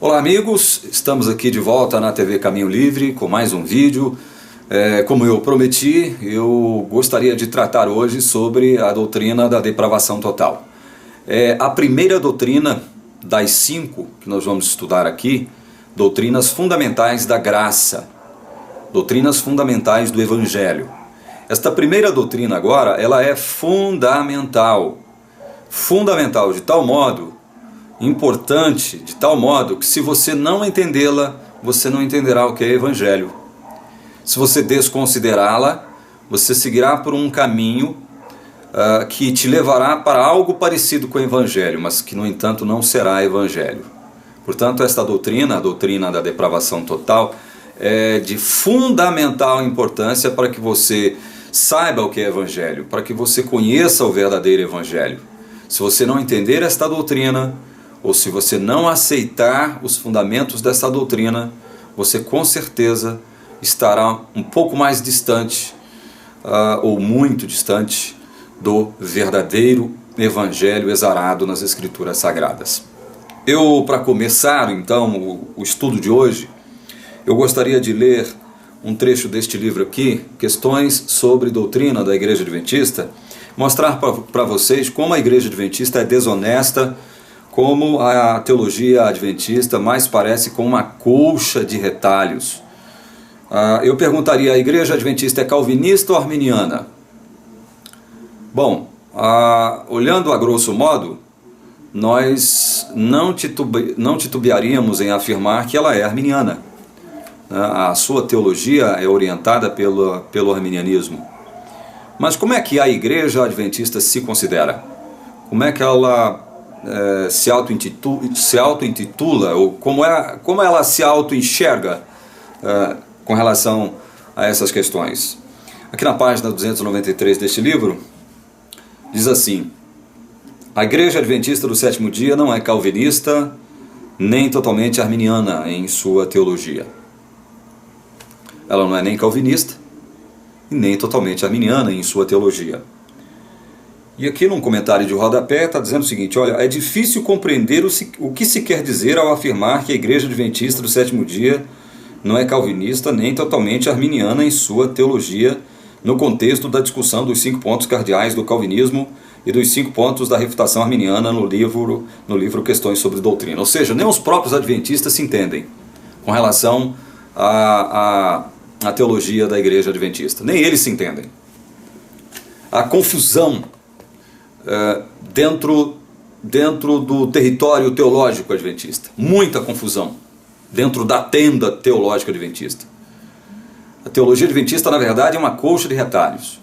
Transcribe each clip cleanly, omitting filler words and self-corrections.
Olá amigos, estamos aqui de volta na TV Caminho Livre com mais um vídeo. Como eu prometi, eu gostaria de tratar hoje sobre a doutrina da depravação total. A primeira doutrina das 5 que nós vamos estudar aqui, doutrinas fundamentais da graça, doutrinas fundamentais do Evangelho. Esta primeira doutrina agora, ela é fundamental de tal modo, importante, de tal modo que se você não entendê-la, você não entenderá o que é Evangelho. Se você desconsiderá-la, você seguirá por um caminho que te levará para algo parecido com o Evangelho, mas que no entanto não será Evangelho. Portanto, esta doutrina, a doutrina da depravação total, é de fundamental importância para que você saiba o que é Evangelho, para que você conheça o verdadeiro Evangelho. Se você não entender esta doutrina, ou se você não aceitar os fundamentos dessa doutrina, você com certeza estará um pouco mais distante, ou muito distante, do verdadeiro Evangelho exarado nas Escrituras Sagradas. Para começar então o estudo de hoje, eu gostaria de ler um trecho deste livro aqui, Questões sobre Doutrina da Igreja Adventista, mostrar para vocês como a Igreja Adventista é desonesta, como a teologia adventista mais parece com uma colcha de retalhos. Eu perguntaria, a Igreja Adventista é calvinista ou arminiana? Bom, olhando a grosso modo, nós não titubearíamos em afirmar que ela é arminiana. A sua teologia é orientada pelo arminianismo. Mas como é que a Igreja Adventista se considera? Como é que ela se auto-intitula, ou como ela se auto-enxerga com relação a essas questões? Aqui na página 293 deste livro, diz assim: a Igreja Adventista do Sétimo Dia não é calvinista, nem totalmente arminiana em sua teologia. Ela não é nem calvinista, e nem totalmente arminiana em sua teologia. E aqui num comentário de rodapé está dizendo o seguinte: olha, é difícil compreender o que se quer dizer ao afirmar que a Igreja Adventista do Sétimo Dia não é calvinista nem totalmente arminiana em sua teologia, no contexto da discussão dos 5 pontos cardeais do calvinismo e dos 5 pontos da refutação arminiana no livro Questões sobre Doutrina. Ou seja, nem os próprios adventistas se entendem com relação à teologia da Igreja Adventista. Nem eles se entendem. A confusão dentro do território teológico adventista. Muita confusão dentro da tenda teológica adventista. A teologia adventista, na verdade, é uma colcha de retalhos.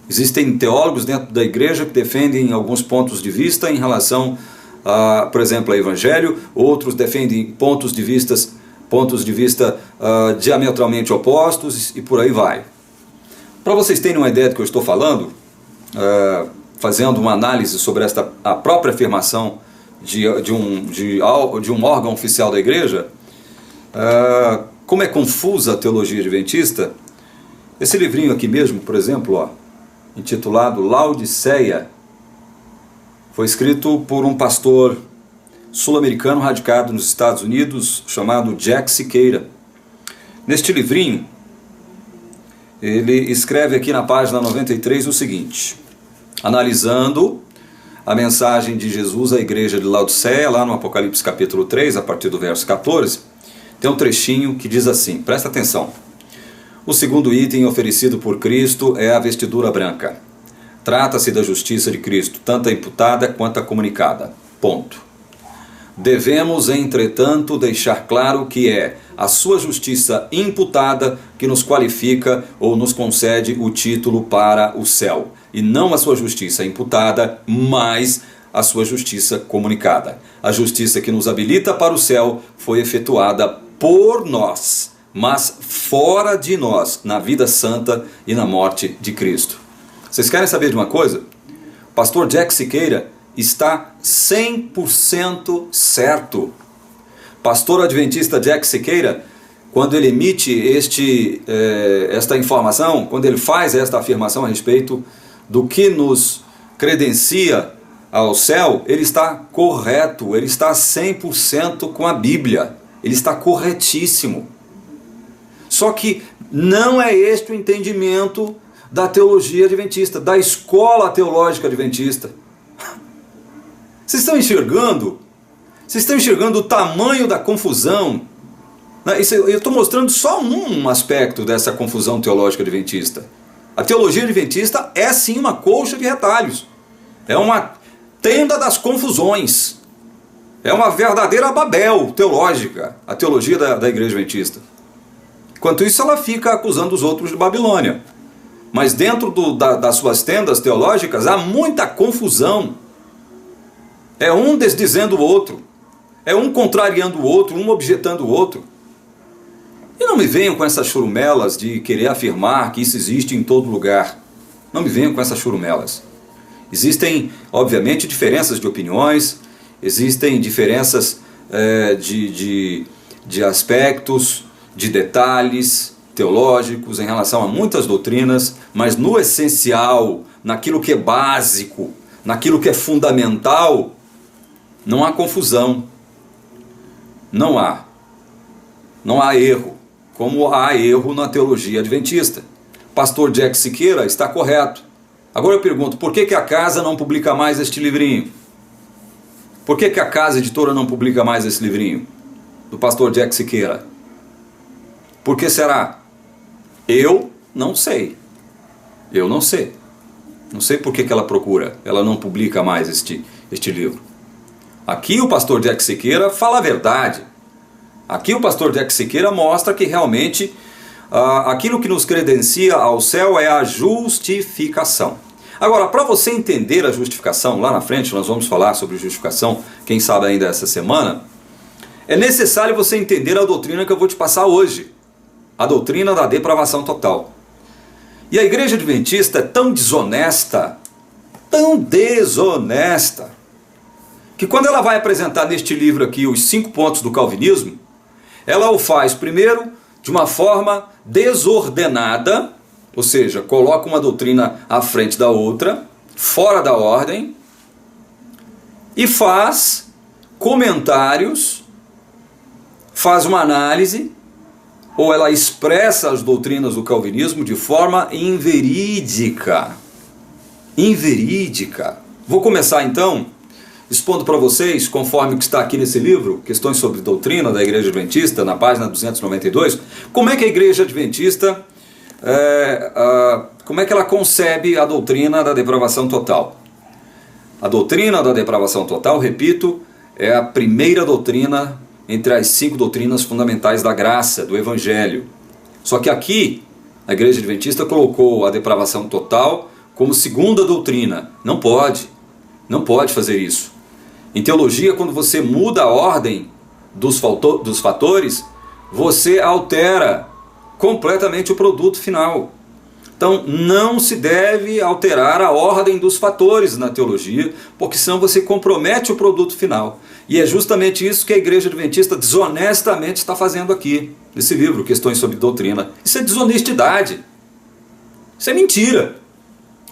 Existem teólogos dentro da igreja que defendem alguns pontos de vista em relação, por exemplo, ao Evangelho. Outros defendem pontos de vista diametralmente opostos e por aí vai. Para vocês terem uma ideia do que eu estou falando, fazendo uma análise sobre a própria afirmação de um órgão oficial da igreja, como é confusa a teologia adventista, esse livrinho aqui mesmo, por exemplo, intitulado Laodiceia, foi escrito por um pastor sul-americano radicado nos Estados Unidos, chamado Jack Siqueira. Neste livrinho, ele escreve aqui na página 93 o seguinte: analisando a mensagem de Jesus à igreja de Laodiceia, lá no Apocalipse capítulo 3, a partir do verso 14, tem um trechinho que diz assim, presta atenção: o segundo item oferecido por Cristo é a vestidura branca. Trata-se da justiça de Cristo, tanto a imputada quanto a comunicada. Ponto. Devemos, entretanto, deixar claro que é a sua justiça imputada que nos qualifica ou nos concede o título para o céu, e não a sua justiça imputada, mas a sua justiça comunicada. A justiça que nos habilita para o céu foi efetuada por nós, mas fora de nós, na vida santa e na morte de Cristo. Vocês querem saber de uma coisa? O pastor Jack Siqueira está 100% certo. Pastor adventista Jack Siqueira, quando ele emite esta informação, quando ele faz esta afirmação a respeito do que nos credencia ao céu, ele está correto, ele está 100% com a Bíblia, ele está corretíssimo. Só que não é este o entendimento da teologia adventista, da escola teológica adventista. Vocês estão enxergando? Vocês estão enxergando o tamanho da confusão? Eu estou mostrando só um aspecto dessa confusão teológica adventista. A teologia adventista é sim uma colcha de retalhos. É uma tenda das confusões. É uma verdadeira Babel teológica, a teologia da igreja adventista. Enquanto isso, ela fica acusando os outros de Babilônia. Mas dentro das suas tendas teológicas há muita confusão. É um desdizendo o outro. É um contrariando o outro, um objetando o outro. E não me venham com essas churumelas de querer afirmar que isso existe em todo lugar. Não me venham com essas churumelas. Existem, obviamente, diferenças de opiniões, existem diferenças de aspectos, de detalhes teológicos em relação a muitas doutrinas, mas no essencial, naquilo que é básico, naquilo que é fundamental, não há confusão. Não há. Não há erro, como há erro na teologia adventista. Pastor Jack Siqueira está correto. Agora eu pergunto, por que a casa não publica mais este livrinho? Por que a casa editora não publica mais esse livrinho? Do pastor Jack Siqueira? Por que será? Eu não sei. Eu não sei. Não sei por que ela procura. Ela não publica mais este livro. Aqui o pastor Jack Siqueira fala a verdade. Aqui o pastor Jack Siqueira mostra que realmente aquilo que nos credencia ao céu é a justificação. Agora, para você entender a justificação, lá na frente nós vamos falar sobre justificação, quem sabe ainda essa semana, é necessário você entender a doutrina que eu vou te passar hoje. A doutrina da depravação total. E a igreja adventista é tão desonesta, que quando ela vai apresentar neste livro aqui os 5 pontos do calvinismo, ela o faz primeiro de uma forma desordenada, ou seja, coloca uma doutrina à frente da outra, fora da ordem, e faz comentários, faz uma análise, ou ela expressa as doutrinas do calvinismo de forma inverídica. Inverídica. Vou começar então expondo para vocês, conforme o que está aqui nesse livro, Questões sobre Doutrina da Igreja Adventista, na página 292, como é que a Igreja Adventista, como é que ela concebe a doutrina da depravação total. A doutrina da depravação total, repito, é a primeira doutrina entre as 5 doutrinas fundamentais da graça, do Evangelho. Só que aqui, a Igreja Adventista colocou a depravação total como segunda doutrina. Não pode fazer isso. Em teologia, quando você muda a ordem dos fatores, você altera completamente o produto final. Então, não se deve alterar a ordem dos fatores na teologia, porque senão você compromete o produto final. E é justamente isso que a Igreja Adventista desonestamente está fazendo aqui, nesse livro, Questões sobre Doutrina. Isso é desonestidade. Isso é mentira.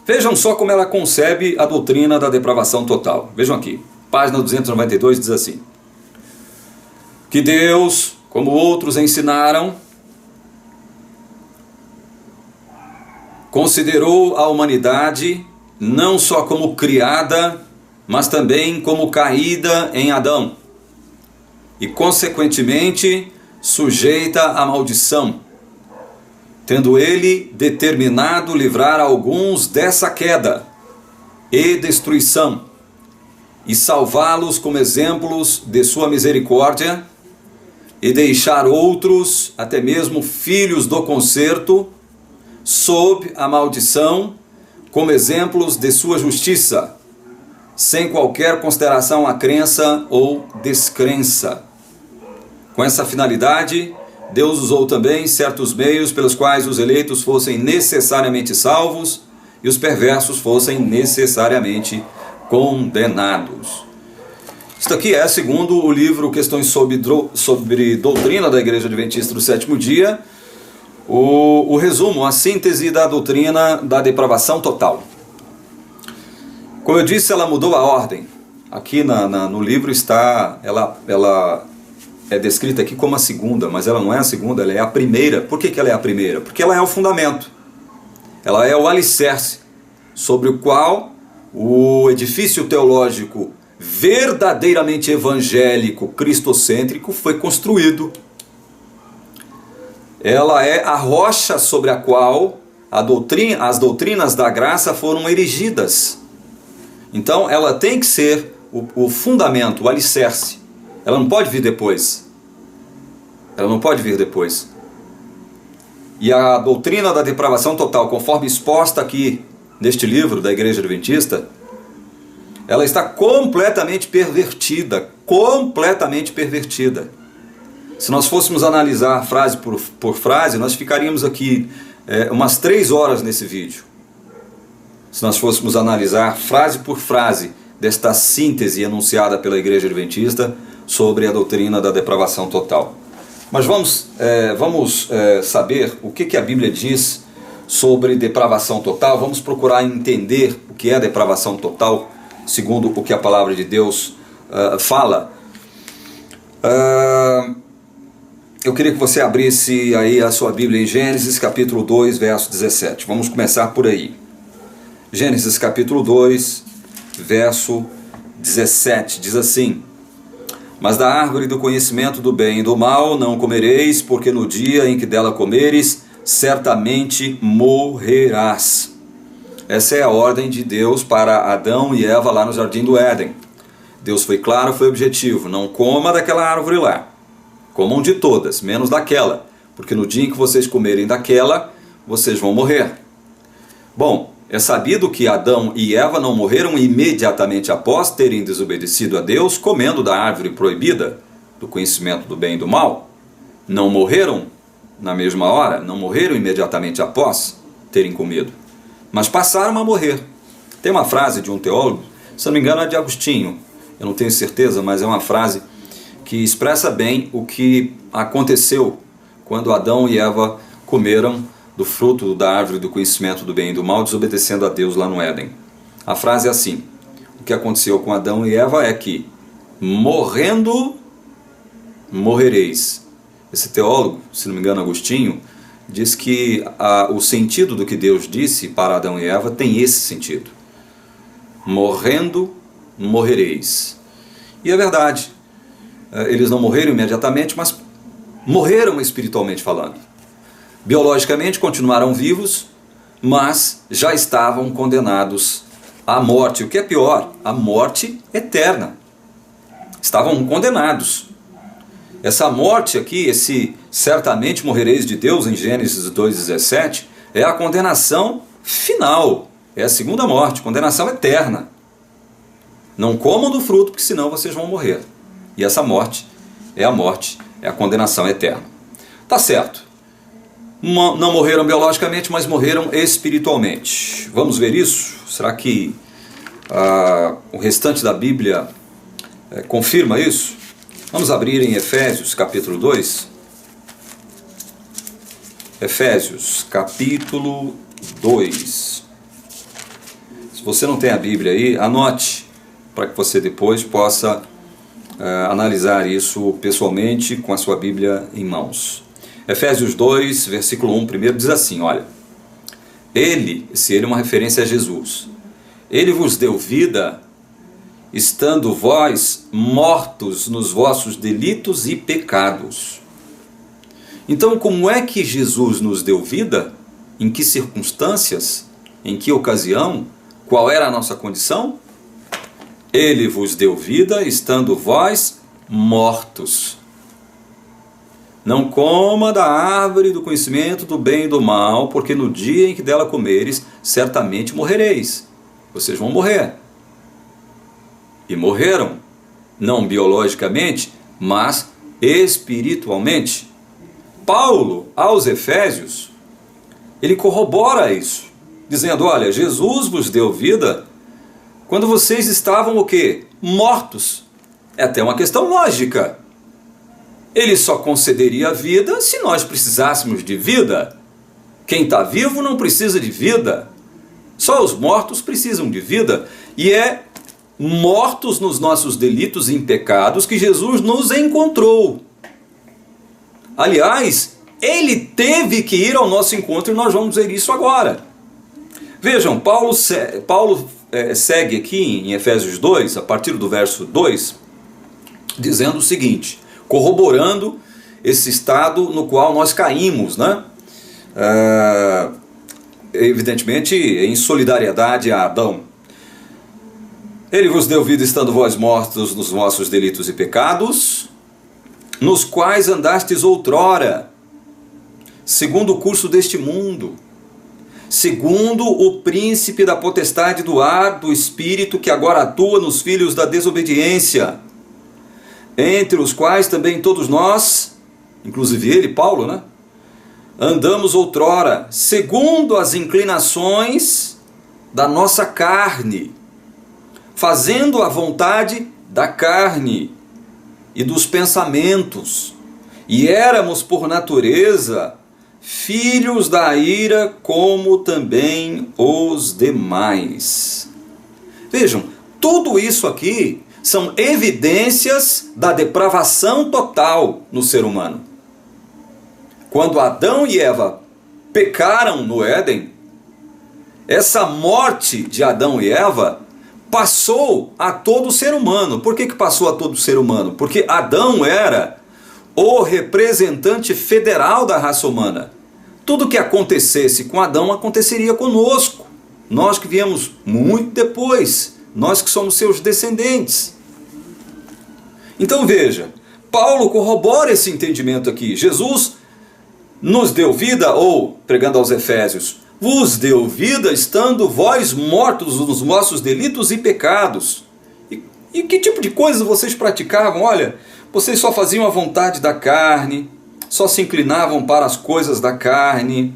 Vejam só como ela concebe a doutrina da depravação total. Vejam aqui, página 292 diz assim: que Deus, como outros ensinaram, considerou a humanidade não só como criada, mas também como caída em Adão, e consequentemente sujeita à maldição, tendo ele determinado livrar alguns dessa queda e destruição, e salvá-los como exemplos de sua misericórdia, e deixar outros, até mesmo filhos do concerto, sob a maldição, como exemplos de sua justiça, sem qualquer consideração à crença ou descrença. Com essa finalidade, Deus usou também certos meios pelos quais os eleitos fossem necessariamente salvos e os perversos fossem necessariamente condenados. Isto aqui é, segundo o livro Questões sobre Doutrina da Igreja Adventista do Sétimo Dia, o resumo, a síntese da doutrina da depravação total. Como eu disse, ela mudou a ordem. Aqui no livro está, ela é descrita aqui como a segunda, mas ela não é a segunda, ela é a primeira. Por que ela é a primeira? Porque ela é o fundamento. Ela é o alicerce sobre o qual o edifício teológico verdadeiramente evangélico, cristocêntrico, foi construído. Ela é a rocha sobre a qual as doutrinas da graça foram erigidas. Então ela tem que ser o fundamento, o alicerce. Ela não pode vir depois. Ela não pode vir depois. E a doutrina da depravação total, conforme exposta aqui neste livro da Igreja Adventista, ela está completamente pervertida. Completamente pervertida. Se nós fôssemos analisar frase por frase, nós ficaríamos aqui umas 3 horas nesse vídeo. Se nós fôssemos analisar frase por frase desta síntese enunciada pela Igreja Adventista sobre a doutrina da depravação total. Mas vamos saber o que a Bíblia diz sobre depravação total. Vamos procurar entender o que é depravação total, segundo o que a palavra de Deus fala. Eu queria que você abrisse aí a sua Bíblia em Gênesis capítulo 2, verso 17. Vamos começar por aí. Gênesis capítulo 2, verso 17, diz assim: Mas da árvore do conhecimento do bem e do mal não comereis, porque no dia em que dela comeres, certamente morrerás. Essa é a ordem de Deus para Adão e Eva lá no Jardim do Éden. Deus foi claro, foi objetivo: não coma daquela árvore lá. Comam de todas, menos daquela, porque no dia em que vocês comerem daquela, vocês vão morrer. Bom, é sabido que Adão e Eva não morreram imediatamente após terem desobedecido a Deus, comendo da árvore proibida, do conhecimento do bem e do mal. Não morreram na mesma hora, não morreram imediatamente após terem comido, mas passaram a morrer. Tem uma frase de um teólogo, se não me engano é de Agostinho, eu não tenho certeza, mas é uma frase que expressa bem o que aconteceu quando Adão e Eva comeram do fruto da árvore do conhecimento do bem e do mal, desobedecendo a Deus lá no Éden. A frase é assim: o que aconteceu com Adão e Eva é que, morrendo, morrereis. Esse teólogo, se não me engano Agostinho, diz que o sentido do que Deus disse para Adão e Eva tem esse sentido: morrendo, morrereis. E é verdade. Eles não morreram imediatamente, mas morreram espiritualmente falando. Biologicamente continuaram vivos, mas já estavam condenados à morte. O que é pior, a morte eterna. Estavam condenados. Essa morte aqui, esse certamente morrereis de Deus em Gênesis 2,17, é a condenação final. É a segunda morte, condenação eterna. Não comam do fruto, porque senão vocês vão morrer. E essa morte, é a condenação eterna. Tá certo. Não morreram biologicamente, mas morreram espiritualmente. Vamos ver isso? Será que o restante da Bíblia confirma isso? Vamos abrir em Efésios capítulo 2. Efésios capítulo 2. Se você não tem a Bíblia aí, anote, para que você depois possa analisar isso pessoalmente com a sua Bíblia em mãos. Efésios 2, versículo 1, primeiro diz assim, olha: Ele é uma referência a Jesus. Ele vos deu vida, estando vós mortos nos vossos delitos e pecados. Então, como é que Jesus nos deu vida? Em que circunstâncias? Em que ocasião? Qual era a nossa condição? Ele vos deu vida, estando vós mortos. Não coma da árvore do conhecimento do bem e do mal, porque no dia em que dela comeres, certamente morrereis. Vocês vão morrer. E morreram, não biologicamente, mas espiritualmente. Paulo, aos Efésios, ele corrobora isso, dizendo, olha, Jesus vos deu vida quando vocês estavam o quê? Mortos. É até uma questão lógica. Ele só concederia vida se nós precisássemos de vida. Quem está vivo não precisa de vida. Só os mortos precisam de vida. E é mortos nos nossos delitos e pecados que Jesus nos encontrou. Aliás, ele teve que ir ao nosso encontro e nós vamos ver isso agora. Vejam, Paulo segue aqui em Efésios 2, a partir do verso 2, dizendo o seguinte, corroborando esse estado no qual nós caímos, né? Evidentemente em solidariedade a Adão. Ele vos deu vida estando vós mortos nos vossos delitos e pecados, nos quais andastes outrora, segundo o curso deste mundo, segundo o príncipe da potestade do ar, do espírito que agora atua nos filhos da desobediência, entre os quais também todos nós, inclusive ele, Paulo, né? Andamos outrora, segundo as inclinações da nossa carne, fazendo a vontade da carne e dos pensamentos, e éramos por natureza filhos da ira, como também os demais. Vejam, tudo isso aqui são evidências da depravação total no ser humano. Quando Adão e Eva pecaram no Éden, essa morte de Adão e Eva passou a todo ser humano. Por que passou a todo ser humano? Porque Adão era o representante federal da raça humana. Tudo que acontecesse com Adão aconteceria conosco. Nós que viemos muito depois, nós que somos seus descendentes. Então veja, Paulo corrobora esse entendimento aqui. Jesus nos deu vida, ou, pregando aos Efésios, vos deu vida estando vós mortos nos vossos delitos e pecados. E que tipo de coisas vocês praticavam? Olha, vocês só faziam a vontade da carne, só se inclinavam para as coisas da carne,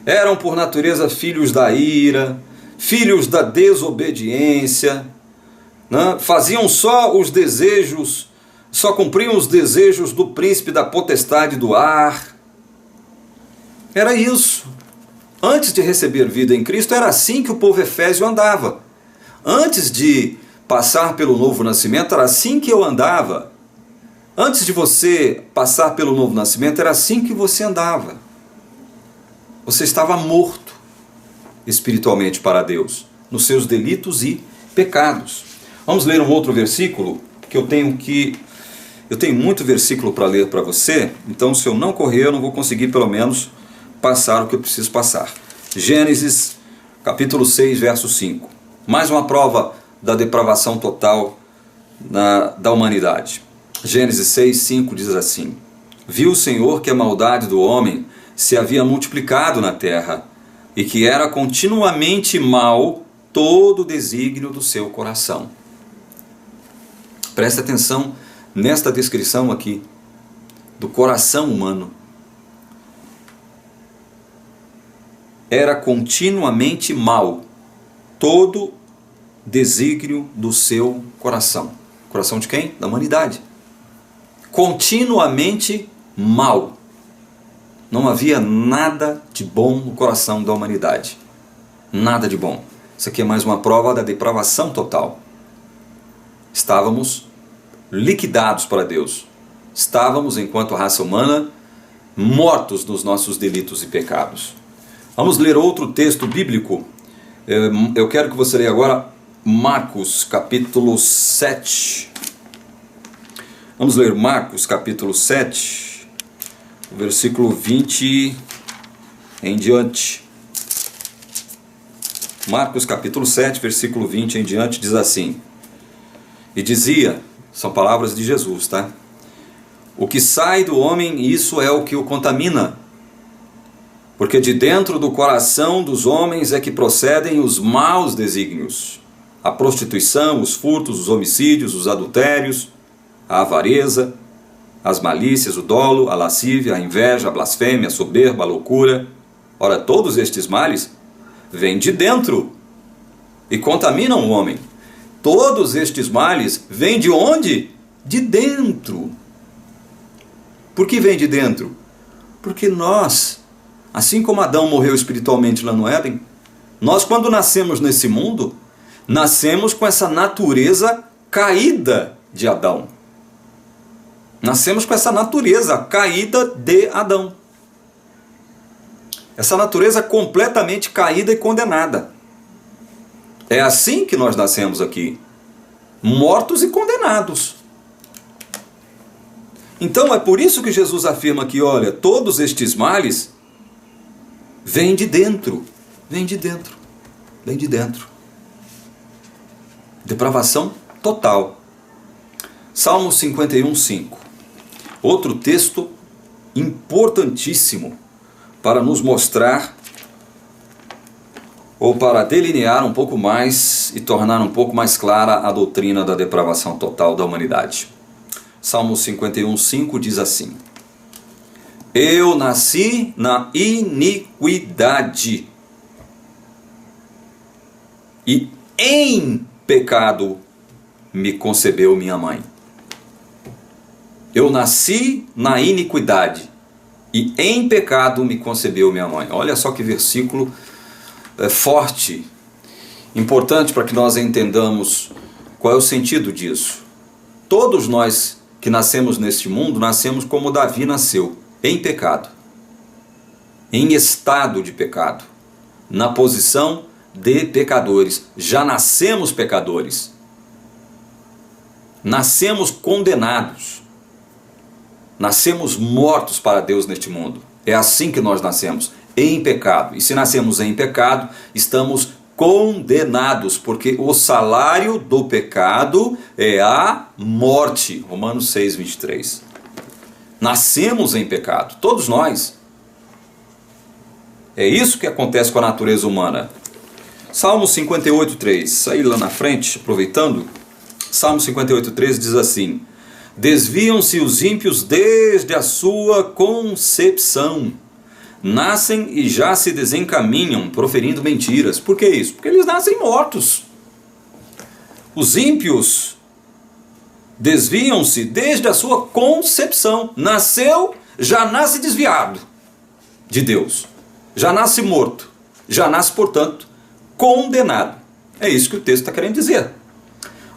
eram por natureza filhos da ira, filhos da desobediência, né? Faziam só os desejos, só cumpriam os desejos do príncipe da potestade do ar. Era isso. Antes de receber vida em Cristo, era assim que o povo efésio andava. Antes de passar pelo novo nascimento, era assim que eu andava. Antes de você passar pelo novo nascimento, era assim que você andava. Você estava morto espiritualmente para Deus, nos seus delitos e pecados. Vamos ler um outro versículo, que eu tenho muito versículo para ler para você, então se eu não correr, eu não vou conseguir pelo menos passar o que eu preciso passar. Gênesis, capítulo 6, verso 5. Mais uma prova da depravação total da humanidade. Gênesis 6, 5 diz assim: viu o Senhor que a maldade do homem se havia multiplicado na terra, e que era continuamente mau todo o desígnio do seu coração. Presta atenção nesta descrição aqui, do coração humano. Era continuamente mau todo desígnio do seu coração. Coração de quem? Da humanidade. Continuamente mau. Não havia nada de bom no coração da humanidade. Nada de bom. Isso aqui é mais uma prova da depravação total. Estávamos liquidados para Deus. Estávamos, enquanto raça humana, mortos nos nossos delitos e pecados. Vamos ler outro texto bíblico. Eu quero que você leia agora Marcos capítulo 7. Vamos ler Marcos capítulo 7, versículo 20 em diante. Marcos capítulo 7, versículo 20 em diante diz assim: e dizia, são palavras de Jesus, tá? O que sai do homem, isso é o que o contamina. Porque de dentro do coração dos homens é que procedem os maus desígnios, a prostituição, os furtos, os homicídios, os adultérios, a avareza, as malícias, o dolo, a lascívia, a inveja, a blasfêmia, a soberba, a loucura. Ora, todos estes males vêm de dentro e contaminam o homem. Todos estes males vêm de onde? De dentro. Por que vem de dentro? Porque nós, assim como Adão morreu espiritualmente lá no Éden, nós quando nascemos nesse mundo, Nascemos com essa natureza caída de Adão. Nascemos com essa natureza caída de Adão. Essa natureza completamente caída e condenada. É assim que nós nascemos aqui. Mortos e condenados. Então é por isso que Jesus afirma que, olha, todos estes males vêm de dentro. Vêm de dentro. Vêm de dentro. Depravação total. Salmo 51:5. Outro texto importantíssimo para nos mostrar, ou para delinear um pouco mais e tornar um pouco mais clara a doutrina da depravação total da humanidade. Salmo 51:5 diz assim: Eu nasci na iniquidade, e em pecado me concebeu minha mãe. Eu nasci na iniquidade, e em pecado me concebeu minha mãe. Olha só que versículo forte, importante para que nós entendamos qual é o sentido disso. Todos nós que nascemos neste mundo, nascemos como Davi nasceu, em pecado, em estado de pecado, na posição de pecadores. Já nascemos pecadores, nascemos condenados, nascemos mortos para Deus neste mundo. É assim que nós nascemos, em pecado. E se nascemos em pecado, estamos condenados, porque o salário do pecado é a morte. Romanos 6:23. Nascemos em pecado, todos nós. É isso que acontece com a natureza humana. Salmo 58:3, aí lá na frente, aproveitando, Salmo 58:3 diz assim: Desviam-se os ímpios desde a sua concepção, nascem e já se desencaminham, proferindo mentiras. Por que isso? Porque eles nascem mortos. Os ímpios desviam-se desde a sua concepção. Nasceu, já nasce desviado de Deus. Já nasce morto. Já nasce, portanto, condenado. É isso que o texto está querendo dizer.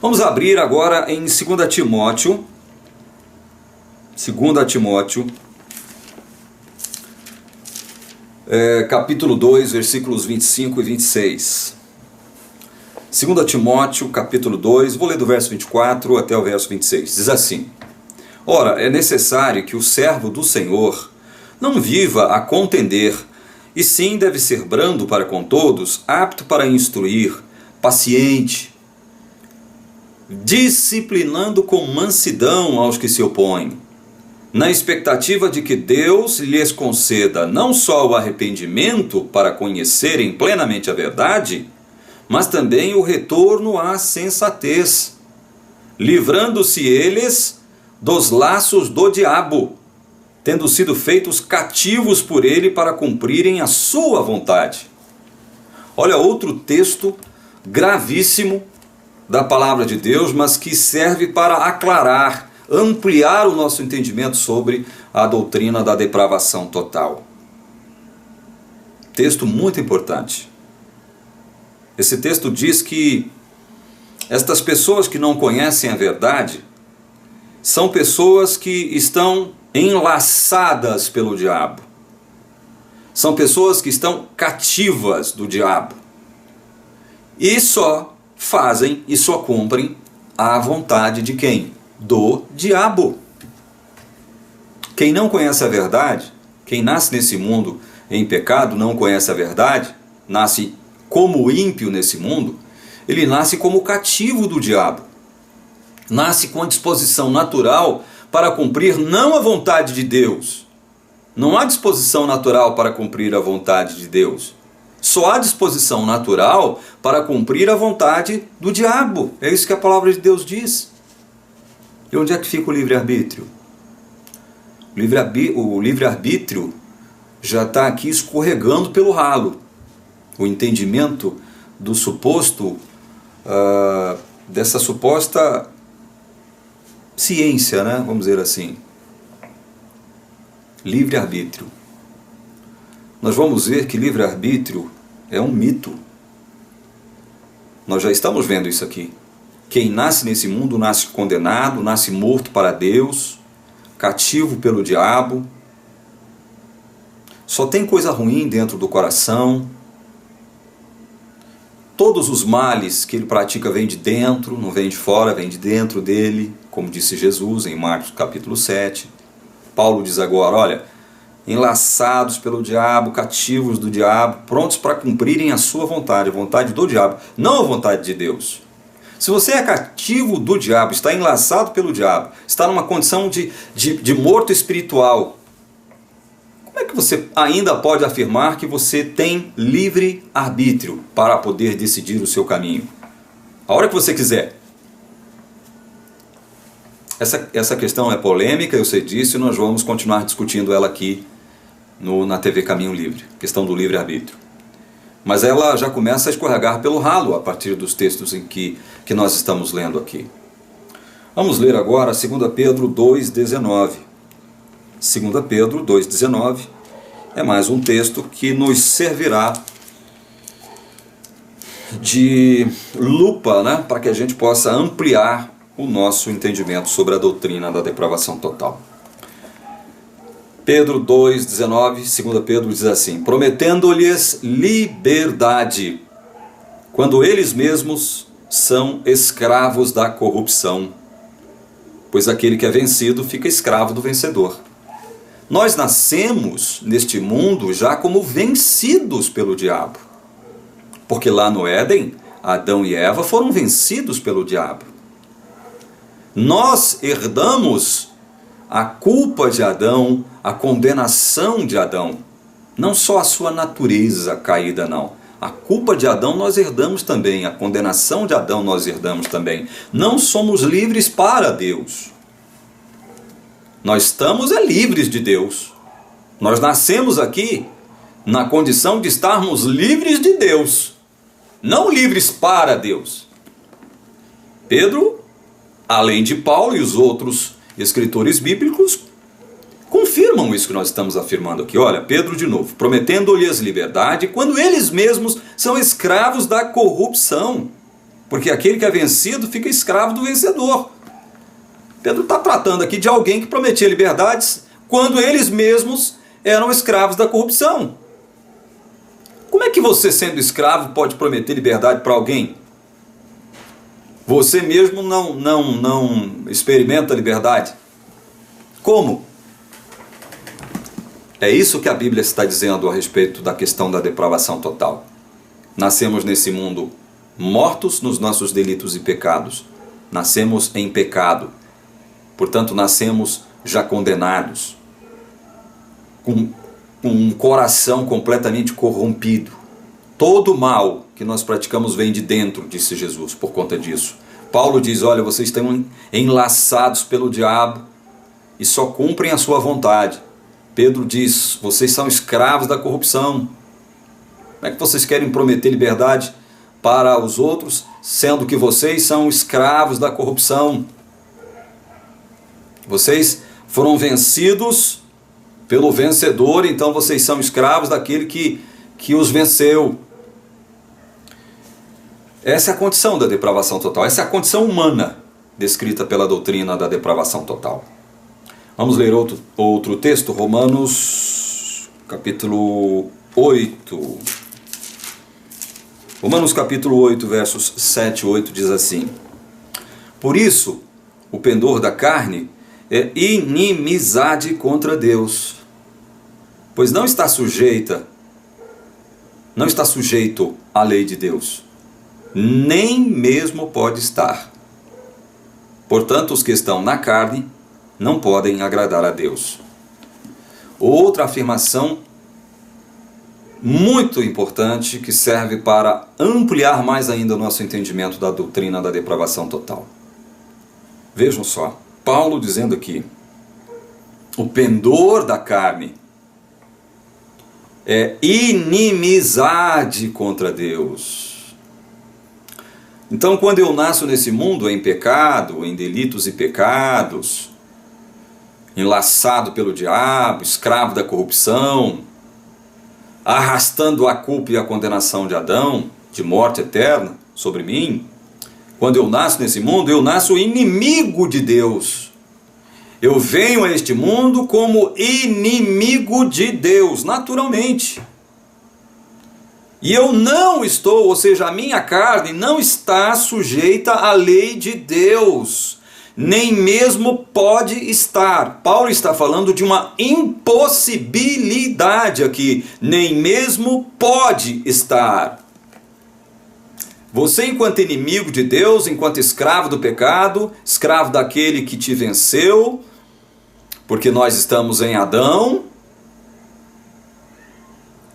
Vamos abrir agora em 2 Timóteo. 2 Timóteo, capítulo 2, versículos 25 e 26. 2 Timóteo, capítulo 2, vou ler do verso 24 até o verso 26. Diz assim: Ora, é necessário que o servo do Senhor não viva a contender, e sim deve ser brando para com todos, apto para instruir, paciente, disciplinando com mansidão aos que se opõem, na expectativa de que Deus lhes conceda não só o arrependimento para conhecerem plenamente a verdade, mas também o retorno à sensatez, livrando-se eles dos laços do diabo, tendo sido feitos cativos por ele para cumprirem a sua vontade. Olha, outro texto gravíssimo da palavra de Deus, mas que serve para aclarar, ampliar o nosso entendimento sobre a doutrina da depravação total. Texto muito importante. Esse texto diz que estas pessoas que não conhecem a verdade são pessoas que estão enlaçadas pelo diabo. São pessoas que estão cativas do diabo. E só fazem e só cumprem a vontade de quem? Do diabo. Quem não conhece a verdade, quem nasce nesse mundo em pecado, não conhece a verdade, nasce como ímpio nesse mundo, ele nasce como cativo do diabo. Nasce com a disposição natural para cumprir não a vontade de Deus. Não há disposição natural para cumprir a vontade de Deus. Só há disposição natural para cumprir a vontade do diabo. É isso que a palavra de Deus diz. E onde é que fica o livre-arbítrio? O livre-arbítrio já está aqui escorregando pelo ralo. O entendimento do suposto, dessa suposta ciência, né? Vamos dizer assim. Livre-arbítrio. Nós vamos ver que livre-arbítrio é um mito. Nós já estamos vendo isso aqui. Quem nasce nesse mundo nasce condenado, nasce morto para Deus, cativo pelo diabo. Só tem coisa ruim dentro do coração. Todos os males que ele pratica vêm de dentro, não vêm de fora, vêm de dentro dele, como disse Jesus em Marcos capítulo 7. Paulo diz agora, olha, enlaçados pelo diabo, cativos do diabo, prontos para cumprirem a sua vontade, a vontade do diabo, não a vontade de Deus. Se você é cativo do diabo, está enlaçado pelo diabo, está numa condição de morto espiritual, como é que você ainda pode afirmar que você tem livre arbítrio para poder decidir o seu caminho? A hora que você quiser. Essa questão é polêmica, eu sei disso, e nós vamos continuar discutindo ela aqui na TV Caminho Livre, questão do livre arbítrio. Mas ela já começa a escorregar pelo ralo a partir dos textos em que nós estamos lendo aqui. Vamos ler agora 2 Pedro 2,19. 2 Pedro 2,19 é mais um texto que nos servirá de lupa, né, para que a gente possa ampliar o nosso entendimento sobre a doutrina da depravação total. Pedro 2,19, 2 Pedro diz assim: prometendo-lhes liberdade, quando eles mesmos são escravos da corrupção, pois aquele que é vencido fica escravo do vencedor. Nós nascemos neste mundo já como vencidos pelo diabo, porque lá no Éden, Adão e Eva foram vencidos pelo diabo. Nós herdamos a culpa de Adão, a condenação de Adão, não só a sua natureza caída, não. A culpa de Adão nós herdamos também, a condenação de Adão nós herdamos também. Não somos livres para Deus. Nós estamos livres de Deus. Nós nascemos aqui na condição de estarmos livres de Deus, não livres para Deus. Pedro, além de Paulo e os outros escritores bíblicos, confirmam isso que nós estamos afirmando aqui. Olha, Pedro de novo, prometendo-lhes liberdade, quando eles mesmos são escravos da corrupção, porque aquele que é vencido fica escravo do vencedor. Pedro está tratando aqui de alguém que prometia liberdades quando eles mesmos eram escravos da corrupção. Como é que você, sendo escravo, pode prometer liberdade para alguém? Você mesmo não experimenta liberdade? Como? É isso que a Bíblia está dizendo a respeito da questão da depravação total. Nascemos nesse mundo mortos nos nossos delitos e pecados. Nascemos em pecado. Portanto, nascemos já condenados, com um coração completamente corrompido. Todo mal que nós praticamos vem de dentro, disse Jesus, por conta disso. Paulo diz, olha, vocês estão enlaçados pelo diabo e só cumprem a sua vontade. Pedro diz, vocês são escravos da corrupção. Como é que vocês querem prometer liberdade para os outros, sendo que vocês são escravos da corrupção? Vocês foram vencidos pelo vencedor, então vocês são escravos daquele que os venceu. Essa é a condição da depravação total, essa é a condição humana descrita pela doutrina da depravação total. Vamos ler outro texto, Romanos capítulo 8. Romanos capítulo 8, versos 7 e 8 diz assim: por isso, o pendor da carne é inimizade contra Deus, pois não está sujeito à lei de Deus, nem mesmo pode estar. Portanto, os que estão na carne não podem agradar a Deus. Outra afirmação muito importante que serve para ampliar mais ainda o nosso entendimento da doutrina da depravação total. Vejam só, Paulo dizendo aqui, o pendor da carne é inimizade contra Deus. Então, quando eu nasço nesse mundo em pecado, em delitos e pecados, enlaçado pelo diabo, escravo da corrupção, arrastando a culpa e a condenação de Adão, de morte eterna, sobre mim, quando eu nasço nesse mundo, eu nasço inimigo de Deus. Eu venho a este mundo como inimigo de Deus, naturalmente. E eu não estou, ou seja, a minha carne não está sujeita à lei de Deus, nem mesmo pode estar. Paulo está falando de uma impossibilidade aqui, nem mesmo pode estar. Você, enquanto inimigo de Deus, enquanto escravo do pecado, escravo daquele que te venceu, porque nós estamos em Adão,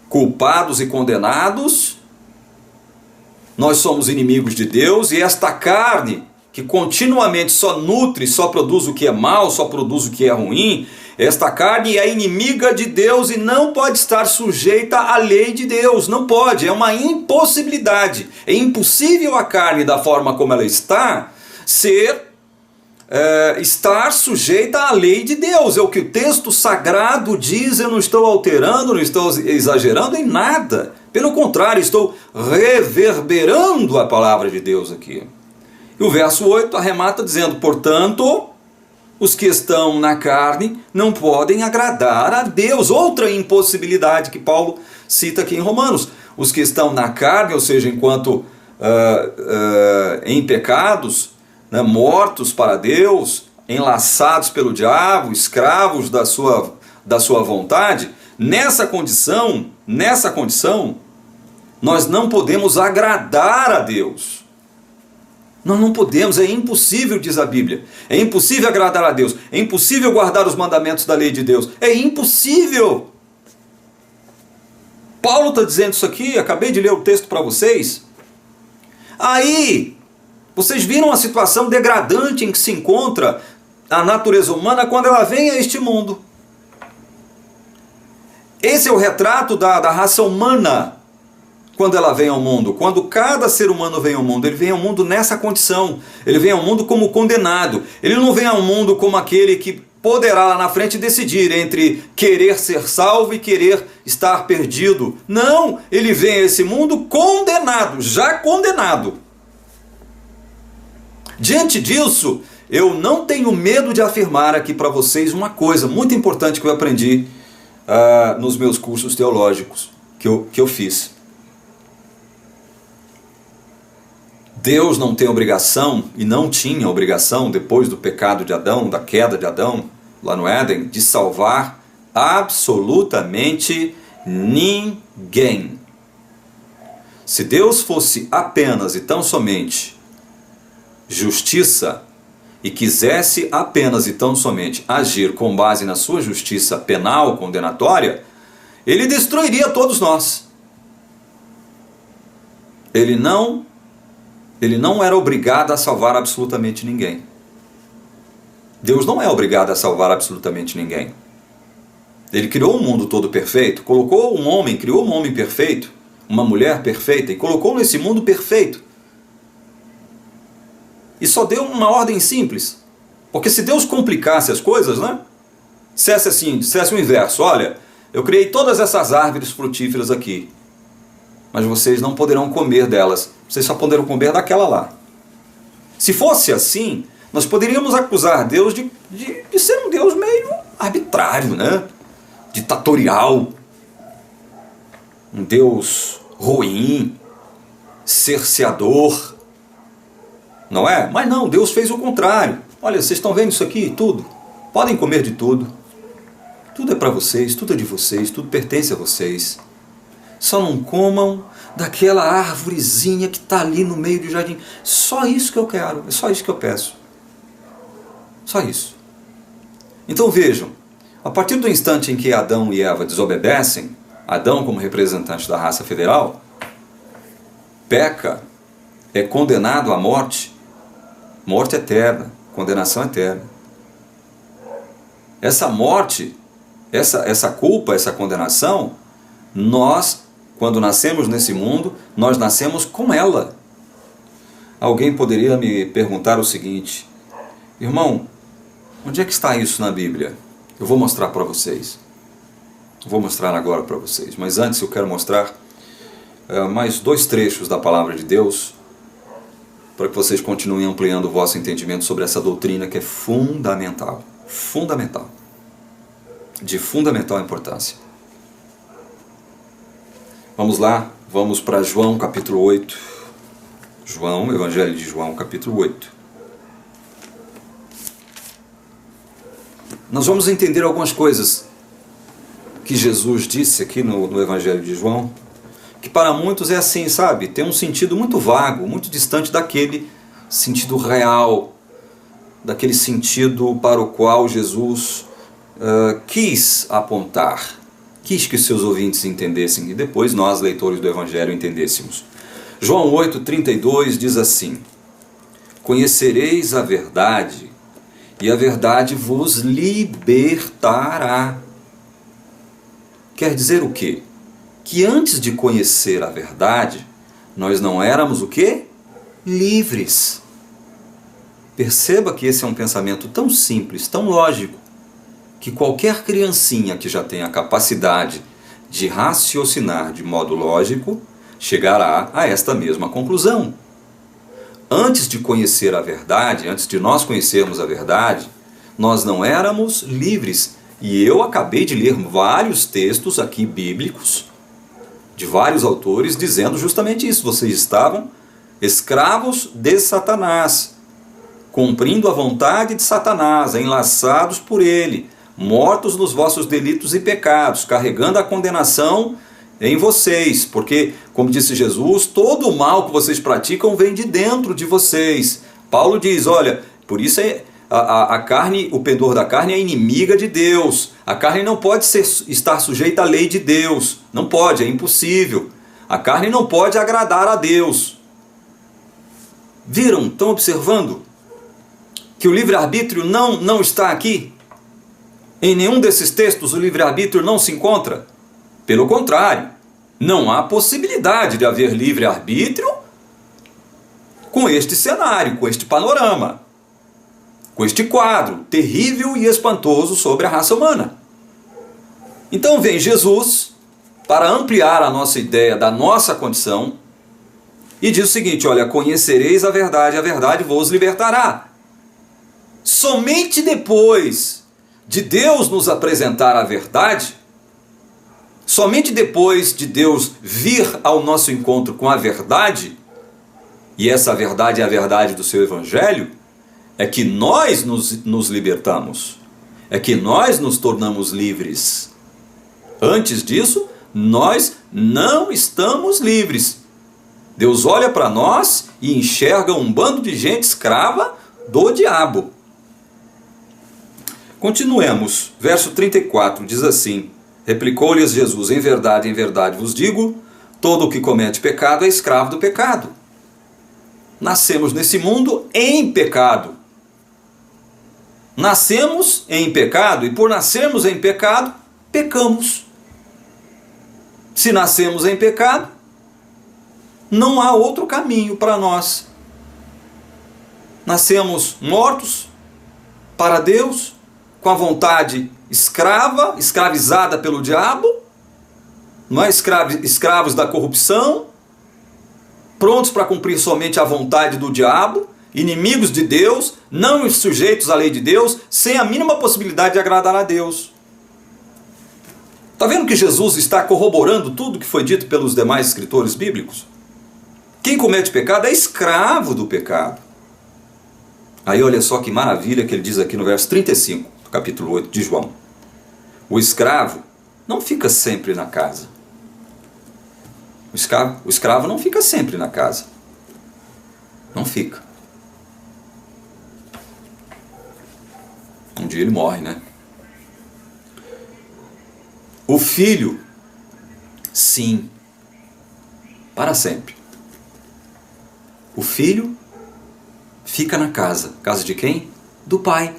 culpados e condenados, nós somos inimigos de Deus, e esta carne que continuamente só nutre, só produz o que é mal, só produz o que é ruim, esta carne é inimiga de Deus e não pode estar sujeita à lei de Deus, não pode, é uma impossibilidade, é impossível a carne da forma como ela está, estar sujeita à lei de Deus. É o que o texto sagrado diz. Eu não estou alterando, não estou exagerando em nada, pelo contrário, estou reverberando a palavra de Deus aqui. E o verso 8 arremata dizendo: portanto, os que estão na carne não podem agradar a Deus. Outra impossibilidade que Paulo cita aqui em Romanos. Os que estão na carne, ou seja, enquanto em pecados, né, mortos para Deus, enlaçados pelo diabo, escravos da sua vontade, nessa condição, nós não podemos agradar a Deus. Nós não podemos, é impossível, diz a Bíblia. É impossível agradar a Deus, é impossível guardar os mandamentos da lei de Deus, é impossível. Paulo está dizendo isso aqui, acabei de ler o texto para vocês. Aí, vocês viram a situação degradante em que se encontra a natureza humana quando ela vem a este mundo. Esse é o retrato da raça humana quando ela vem ao mundo. Quando cada ser humano vem ao mundo, ele vem ao mundo nessa condição. Ele vem ao mundo como condenado. Ele não vem ao mundo como aquele que poderá lá na frente decidir entre querer ser salvo e querer estar perdido. Não, ele vem a esse mundo condenado, já condenado. Diante disso, eu não tenho medo de afirmar aqui para vocês uma coisa muito importante que eu aprendi nos meus cursos teológicos que eu fiz. Deus não tem obrigação, e não tinha obrigação, depois do pecado de Adão, da queda de Adão, lá no Éden, de salvar absolutamente ninguém. Se Deus fosse apenas e tão somente justiça, e quisesse apenas e tão somente agir com base na sua justiça penal, condenatória, ele destruiria todos nós. Ele não era obrigado a salvar absolutamente ninguém. Deus não é obrigado a salvar absolutamente ninguém. Ele criou um mundo todo perfeito, criou um homem perfeito, uma mulher perfeita, e colocou nesse mundo perfeito. E só deu uma ordem simples. Porque se Deus complicasse as coisas, né? Dissesse o inverso: olha, eu criei todas essas árvores frutíferas aqui, mas vocês não poderão comer delas, vocês só poderão comer daquela lá. Se fosse assim, nós poderíamos acusar Deus de ser um Deus meio arbitrário, né? Ditatorial, um Deus ruim, cerceador. Não é? Mas não, Deus fez o contrário. Olha, vocês estão vendo isso aqui? Tudo. Podem comer de tudo. Tudo é para vocês, tudo é de vocês, tudo pertence a vocês. Só não comam daquela árvorezinha que está ali no meio do jardim. Só isso que eu quero, é só isso que eu peço. Só isso. Então vejam, a partir do instante em que Adão e Eva desobedecem, Adão como representante da raça federal, peca, é condenado à morte eterna, condenação eterna. Essa morte, essa culpa, essa condenação, nós, quando nascemos nesse mundo, nós nascemos com ela. Alguém poderia me perguntar o seguinte: irmão, onde é que está isso na Bíblia? Eu vou mostrar para vocês. Eu vou mostrar agora para vocês. Mas antes eu quero mostrar mais 2 trechos da palavra de Deus para que vocês continuem ampliando o vosso entendimento sobre essa doutrina que é fundamental. Fundamental. De fundamental importância. Vamos lá, vamos para João capítulo 8. João, Evangelho de João capítulo 8. Nós vamos entender algumas coisas que Jesus disse aqui no Evangelho de João, que para muitos é assim, sabe? Tem um sentido muito vago, muito distante daquele sentido real, daquele sentido para o qual Jesus quis apontar, quis que seus ouvintes entendessem e depois nós, leitores do Evangelho, entendêssemos. João 8,32 diz assim: conhecereis a verdade, e a verdade vos libertará. Quer dizer o quê? Que antes de conhecer a verdade, nós não éramos o quê? Livres. Perceba que esse é um pensamento tão simples, tão lógico, que qualquer criancinha que já tenha a capacidade de raciocinar de modo lógico, chegará a esta mesma conclusão. Antes de conhecer a verdade, antes de nós conhecermos a verdade, nós não éramos livres. E eu acabei de ler vários textos aqui bíblicos, de vários autores, dizendo justamente isso. Vocês estavam escravos de Satanás, cumprindo a vontade de Satanás, enlaçados por ele, mortos nos vossos delitos e pecados, carregando a condenação em vocês, porque, como disse Jesus, todo o mal que vocês praticam vem de dentro de vocês. Paulo diz, olha, por isso a carne, o pendor da carne é inimiga de Deus. A carne não pode estar sujeita à lei de Deus. Não pode, é impossível. A carne não pode agradar a Deus. Viram? Estão observando que o livre-arbítrio não está aqui? Em nenhum desses textos o livre-arbítrio não se encontra. Pelo contrário, não há possibilidade de haver livre-arbítrio com este cenário, com este panorama, com este quadro terrível e espantoso sobre a raça humana. Então vem Jesus para ampliar a nossa ideia da nossa condição e diz o seguinte, olha, conhecereis a verdade vos libertará. Somente depois de Deus nos apresentar a verdade, somente depois de Deus vir ao nosso encontro com a verdade, e essa verdade é a verdade do seu Evangelho, é que nós nos libertamos, é que nós nos tornamos livres. Antes disso, nós não estamos livres. Deus olha para nós e enxerga um bando de gente escrava do diabo. Continuemos, verso 34 diz assim, replicou-lhes Jesus, em verdade vos digo, todo o que comete pecado é escravo do pecado. Nascemos nesse mundo em pecado. Nascemos em pecado e por nascermos em pecado, pecamos. Se nascemos em pecado, não há outro caminho para nós. Nascemos mortos para Deus, com a vontade escravizada pelo diabo, não é? Escravos da corrupção, prontos para cumprir somente a vontade do diabo, inimigos de Deus, não sujeitos à lei de Deus, sem a mínima possibilidade de agradar a Deus. Está vendo que Jesus está corroborando tudo que foi dito pelos demais escritores bíblicos? Quem comete pecado é escravo do pecado. Aí olha só que maravilha que ele diz aqui no verso 35, do capítulo 8 de João. O escravo não fica sempre na casa. O escravo não fica sempre na casa. Não fica. Um dia ele morre, né? O filho, sim, para sempre. O filho fica na casa. Casa de quem? Do pai.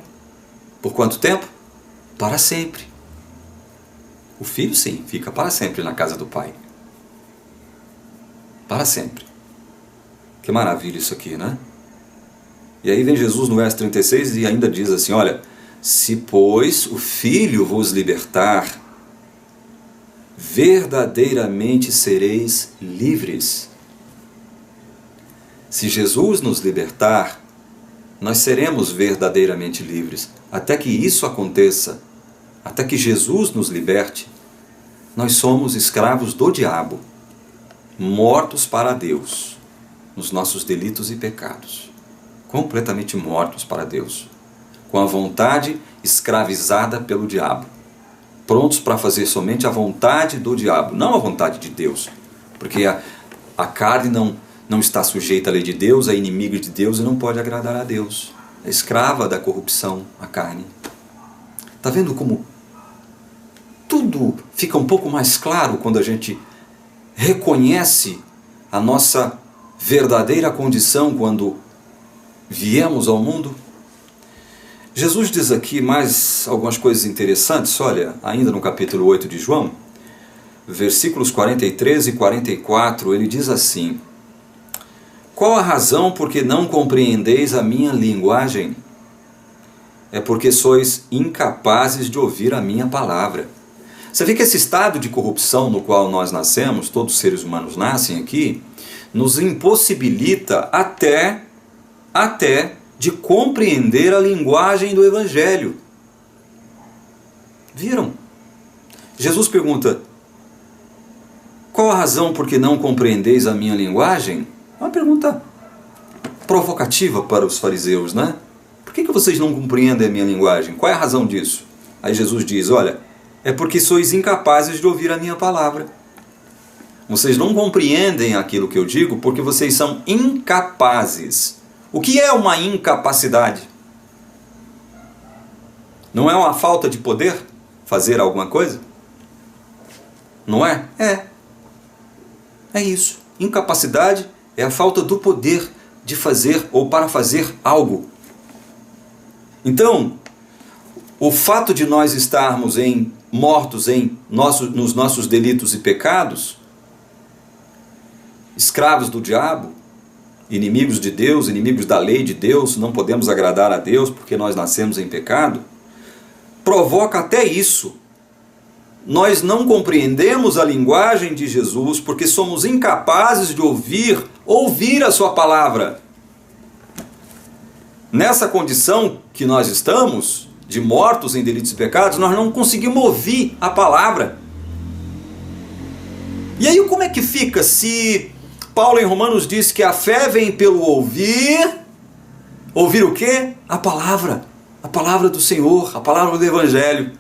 Por quanto tempo? Para sempre. O filho, sim, fica para sempre na casa do pai. Para sempre. Que maravilha isso aqui, né? E aí vem Jesus no verso 36 e ainda diz assim, olha, se pois o Filho vos libertar, verdadeiramente sereis livres. Se Jesus nos libertar, nós seremos verdadeiramente livres. Até que isso aconteça, até que Jesus nos liberte, nós somos escravos do diabo, mortos para Deus, nos nossos delitos e pecados, completamente mortos para Deus, com a vontade escravizada pelo diabo, prontos para fazer somente a vontade do diabo, não a vontade de Deus, porque a carne não está sujeita à lei de Deus, é inimiga de Deus e não pode agradar a Deus, é escrava da corrupção, a carne. Está vendo como tudo fica um pouco mais claro quando a gente reconhece a nossa verdadeira condição quando viemos ao mundo? Jesus diz aqui mais algumas coisas interessantes, olha, ainda no capítulo 8 de João, versículos 43 e 44, ele diz assim: qual a razão por que não compreendeis a minha linguagem? É porque sois incapazes de ouvir a minha palavra. Você vê que esse estado de corrupção no qual nós nascemos, todos os seres humanos nascem aqui, nos impossibilita até de compreender a linguagem do Evangelho. Viram? Jesus pergunta: qual a razão por que não compreendeis a minha linguagem? É uma pergunta provocativa para os fariseus, né? Por que vocês não compreendem a minha linguagem? Qual é a razão disso? Aí Jesus diz: olha, é porque sois incapazes de ouvir a minha palavra. Vocês não compreendem aquilo que eu digo porque vocês são incapazes. O que é uma incapacidade? Não é uma falta de poder fazer alguma coisa? Não é? É isso. Incapacidade é a falta do poder de fazer ou para fazer algo. Então, o fato de nós estarmos mortos nos nossos delitos e pecados, escravos do diabo, inimigos de Deus, inimigos da lei de Deus, não podemos agradar a Deus porque nós nascemos em pecado, provoca até isso. Nós não compreendemos a linguagem de Jesus porque somos incapazes de ouvir a sua palavra. Nessa condição que nós estamos, de mortos em delitos e pecados, nós não conseguimos ouvir a palavra. E aí como é que fica se Paulo em Romanos diz que a fé vem pelo ouvir o quê? A palavra do Senhor, a palavra do Evangelho.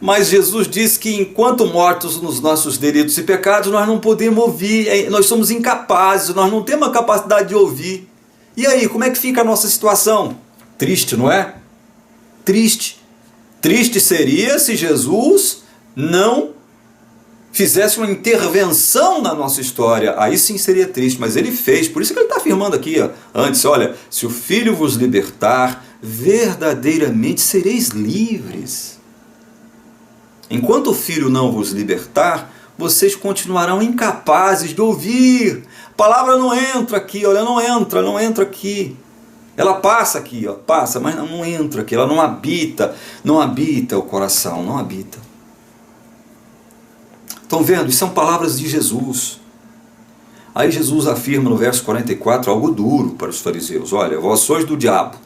Mas Jesus diz que enquanto mortos nos nossos delitos e pecados, nós não podemos ouvir, nós somos incapazes, nós não temos a capacidade de ouvir. E aí, como é que fica a nossa situação? Triste, não é? Triste. Triste seria se Jesus não fizesse uma intervenção na nossa história. Aí sim seria triste, mas ele fez. Por isso que ele está afirmando aqui, antes, olha, se o Filho vos libertar, verdadeiramente sereis livres. Enquanto o Filho não vos libertar, vocês continuarão incapazes de ouvir. A palavra não entra aqui, olha, não entra aqui. Ela passa aqui, passa, mas não entra aqui, ela não habita o coração, não habita. Estão vendo? Isso são palavras de Jesus. Aí Jesus afirma no verso 44 algo duro para os fariseus. Olha, vós sois do diabo,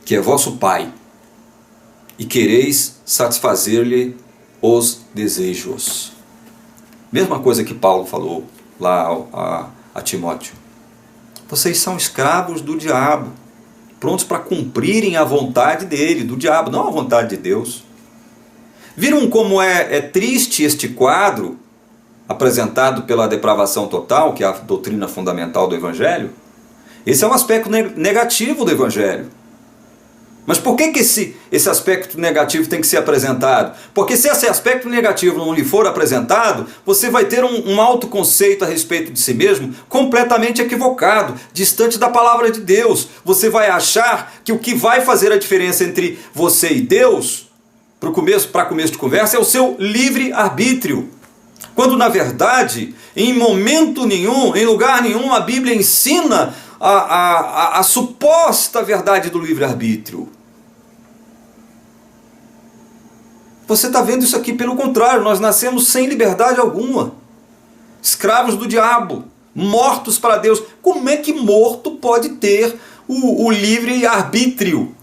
que é vosso pai, e quereis satisfazer-lhe os desejos. Mesma coisa que Paulo falou lá a Timóteo. Vocês são escravos do diabo, prontos para cumprirem a vontade dele, do diabo, não a vontade de Deus. Viram como é triste este quadro apresentado pela depravação total, que é a doutrina fundamental do Evangelho? Esse é um aspecto negativo do Evangelho. Mas por que esse aspecto negativo tem que ser apresentado? Porque se esse aspecto negativo não lhe for apresentado, você vai ter um autoconceito a respeito de si mesmo completamente equivocado, distante da palavra de Deus. Você vai achar que o que vai fazer a diferença entre você e Deus, para começo de conversa, é o seu livre-arbítrio. Quando na verdade, em momento nenhum, em lugar nenhum, a Bíblia ensina a suposta verdade do livre-arbítrio. Você está vendo isso aqui pelo contrário, nós nascemos sem liberdade alguma, escravos do diabo, mortos para Deus. Como é que morto pode ter o livre-arbítrio?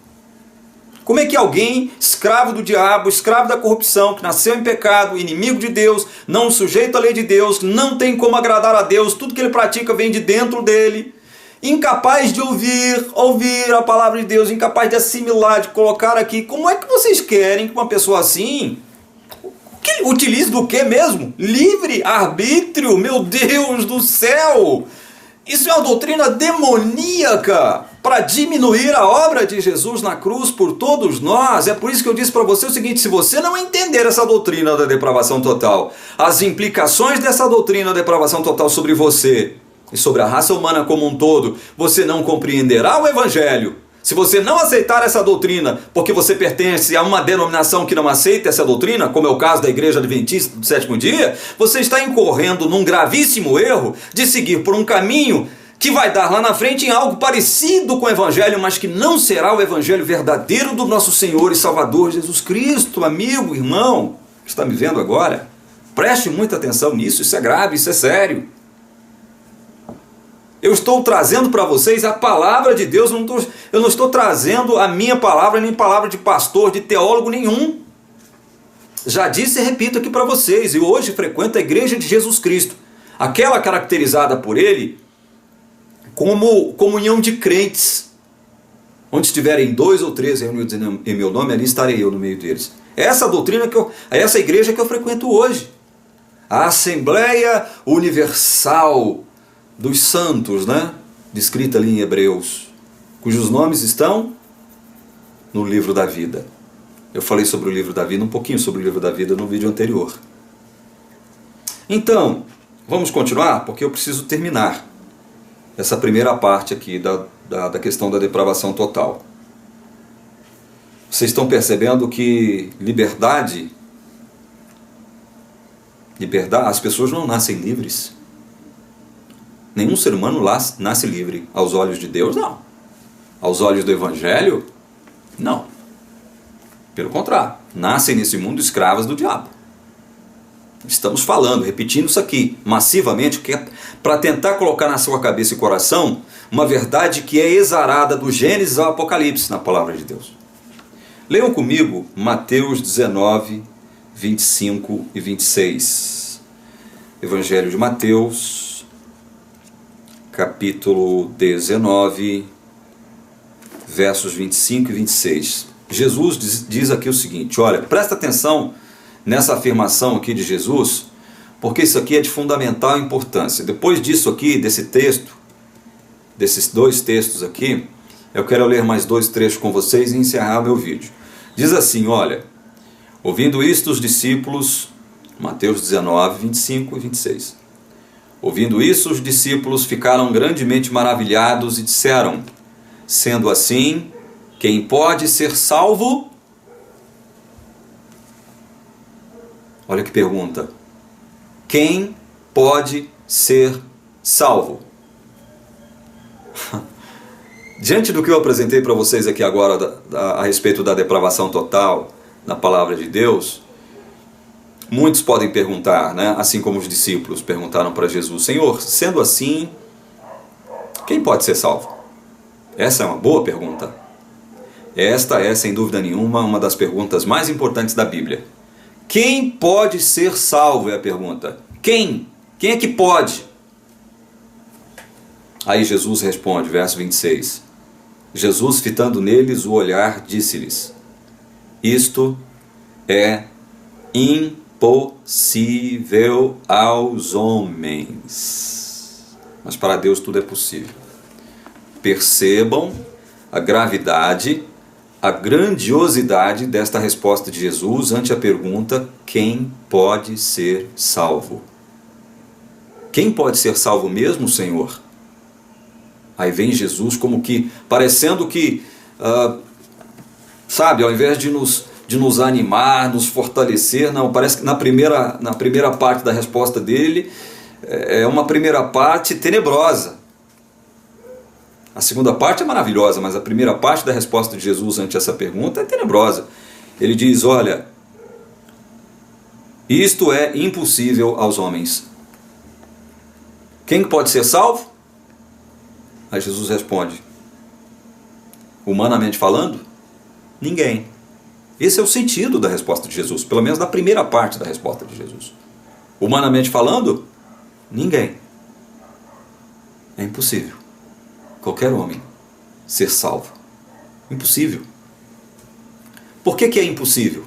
Como é que alguém, escravo do diabo, escravo da corrupção, que nasceu em pecado, inimigo de Deus, não sujeito à lei de Deus, não tem como agradar a Deus, tudo que ele pratica vem de dentro dele, incapaz de ouvir a palavra de Deus, incapaz de assimilar, de colocar aqui, como é que vocês querem que uma pessoa assim que utilize do que mesmo? Livre-arbítrio, meu Deus do céu! Isso é uma doutrina demoníaca para diminuir a obra de Jesus na cruz por todos nós. É por isso que eu disse para você o seguinte: se você não entender essa doutrina da depravação total, as implicações dessa doutrina da depravação total sobre você e sobre a raça humana como um todo, você não compreenderá o Evangelho. Se você não aceitar essa doutrina, porque você pertence a uma denominação que não aceita essa doutrina, como é o caso da Igreja Adventista do Sétimo Dia, você está incorrendo num gravíssimo erro de seguir por um caminho que vai dar lá na frente em algo parecido com o Evangelho, mas que não será o Evangelho verdadeiro do nosso Senhor e Salvador Jesus Cristo. Amigo, irmão, que está me vendo agora, preste muita atenção nisso, isso é grave, isso é sério. Eu estou trazendo para vocês a palavra de Deus, eu não estou trazendo a minha palavra, nem palavra de pastor, de teólogo nenhum. Já disse e repito aqui para vocês, eu hoje frequento a Igreja de Jesus Cristo, aquela caracterizada por ele como comunhão de crentes. Onde estiverem 2 ou 3 reunidos em meu nome, ali estarei eu no meio deles. Essa doutrina essa igreja que eu frequento hoje. A Assembleia Universal dos Santos, né? Descrita ali em Hebreus, cujos nomes estão no livro da vida. Eu falei sobre o livro da vida, um pouquinho sobre o livro da vida no vídeo anterior. Então, vamos continuar, porque eu preciso terminar essa primeira parte aqui da questão da depravação total. Vocês estão percebendo que liberdade, as pessoas não nascem livres. Nenhum ser humano nasce livre. Aos olhos de Deus, não. Aos olhos do Evangelho, não. Pelo contrário, nascem nesse mundo escravas do diabo. Estamos falando, repetindo isso aqui massivamente, que é para tentar colocar na sua cabeça e coração uma verdade que é exarada do Gênesis ao Apocalipse na palavra de Deus. Leiam comigo Mateus 19, 25 e 26. Evangelho de Mateus, capítulo 19, versos 25 e 26. Jesus diz aqui o seguinte, olha, presta atenção nessa afirmação aqui de Jesus, porque isso aqui é de fundamental importância. Depois disso aqui, desse texto, desses 2 textos aqui, eu quero ler mais 2 trechos com vocês e encerrar meu vídeo. Diz assim, olha, ouvindo isto os discípulos, Mateus 19, 25 e 26. Ouvindo isso os discípulos ficaram grandemente maravilhados e disseram, sendo assim, quem pode ser salvo? Olha que pergunta. Quem pode ser salvo? Diante do que eu apresentei para vocês aqui agora a respeito da depravação total na palavra de Deus, muitos podem perguntar, né? Assim como os discípulos perguntaram para Jesus, Senhor, sendo assim, quem pode ser salvo? Essa é uma boa pergunta. Esta é, sem dúvida nenhuma, uma das perguntas mais importantes da Bíblia. Quem pode ser salvo é a pergunta. Quem? Quem é que pode? Aí Jesus responde, verso 26. Jesus, fitando neles o olhar, disse-lhes, isto é impossível aos homens, mas para Deus tudo é possível. Percebam a gravidade, a grandiosidade desta resposta de Jesus ante a pergunta, quem pode ser salvo? Quem pode ser salvo mesmo, Senhor? Aí vem Jesus como que, parecendo que, sabe, ao invés de nos animar, nos fortalecer, não, parece que na primeira parte da resposta dele, é uma primeira parte tenebrosa. A segunda parte é maravilhosa, mas a primeira parte da resposta de Jesus ante essa pergunta é tenebrosa. Ele diz, olha, isto é impossível aos homens. Quem pode ser salvo? Aí Jesus responde: humanamente falando, ninguém. Esse é o sentido da resposta de Jesus, pelo menos da primeira parte da resposta de Jesus. Humanamente falando, ninguém. É impossível qualquer homem ser salvo. Impossível. Por que é impossível?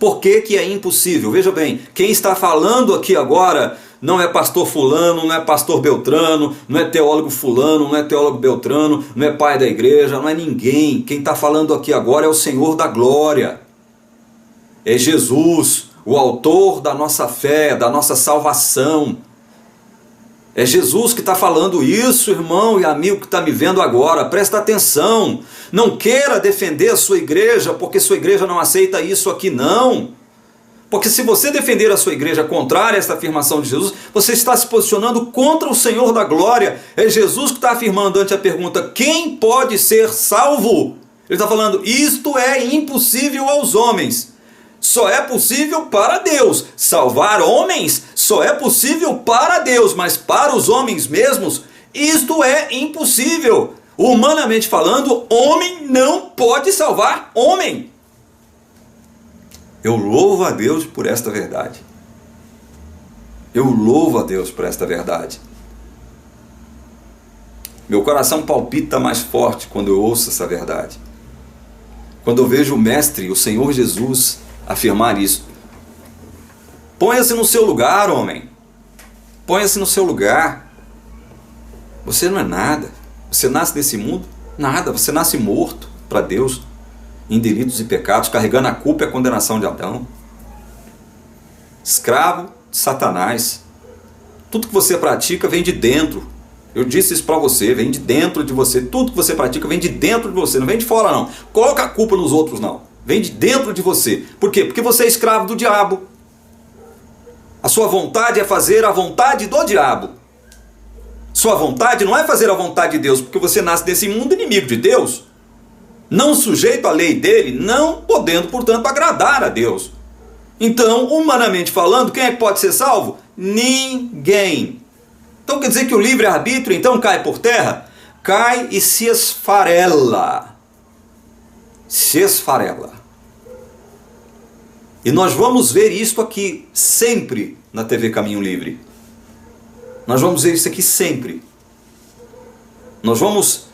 Por que é impossível? Veja bem, quem está falando aqui agora não é pastor fulano, não é pastor Beltrano, não é teólogo fulano, não é teólogo Beltrano, não é pai da igreja, não é ninguém. Quem está falando aqui agora é o Senhor da glória. É Jesus, o autor da nossa fé, da nossa salvação. É Jesus que está falando isso, irmão e amigo que está me vendo agora. Presta atenção. Não queira defender a sua igreja, porque sua igreja não aceita isso aqui, não. Porque se você defender a sua igreja contrária a esta afirmação de Jesus, você está se posicionando contra o Senhor da glória. É Jesus que está afirmando ante a pergunta: quem pode ser salvo? Ele está falando: isto é impossível aos homens. Só é possível para Deus. Salvar homens só é possível para Deus, mas para os homens mesmos, isto é impossível. Humanamente falando, homem não pode salvar homem. Eu louvo a Deus por esta verdade. Eu louvo a Deus por esta verdade. Meu coração palpita mais forte quando eu ouço essa verdade. Quando eu vejo o Mestre, o Senhor Jesus, afirmar isso. Ponha-se no seu lugar, homem. Ponha-se no seu lugar. Você não é nada. Você nasce nesse mundo? Nada. Você nasce morto para Deus, em delitos e pecados, carregando a culpa e a condenação de Adão. Escravo de Satanás. Tudo que você pratica vem de dentro. Eu disse isso para você, vem de dentro de você. Tudo que você pratica vem de dentro de você, não vem de fora não. Coloca a culpa nos outros não. Vem de dentro de você. Por quê? Porque você é escravo do diabo. A sua vontade é fazer a vontade do diabo. Sua vontade não é fazer a vontade de Deus, porque você nasce desse mundo inimigo de Deus, não sujeito à lei dele, não podendo, portanto, agradar a Deus. Então, humanamente falando, quem é que pode ser salvo? Ninguém. Então quer dizer que o livre-arbítrio então cai por terra? Cai e se esfarela. Se esfarela. E nós vamos ver isto aqui sempre na TV Caminho Livre. Nós vamos ver isso aqui sempre. Nós vamos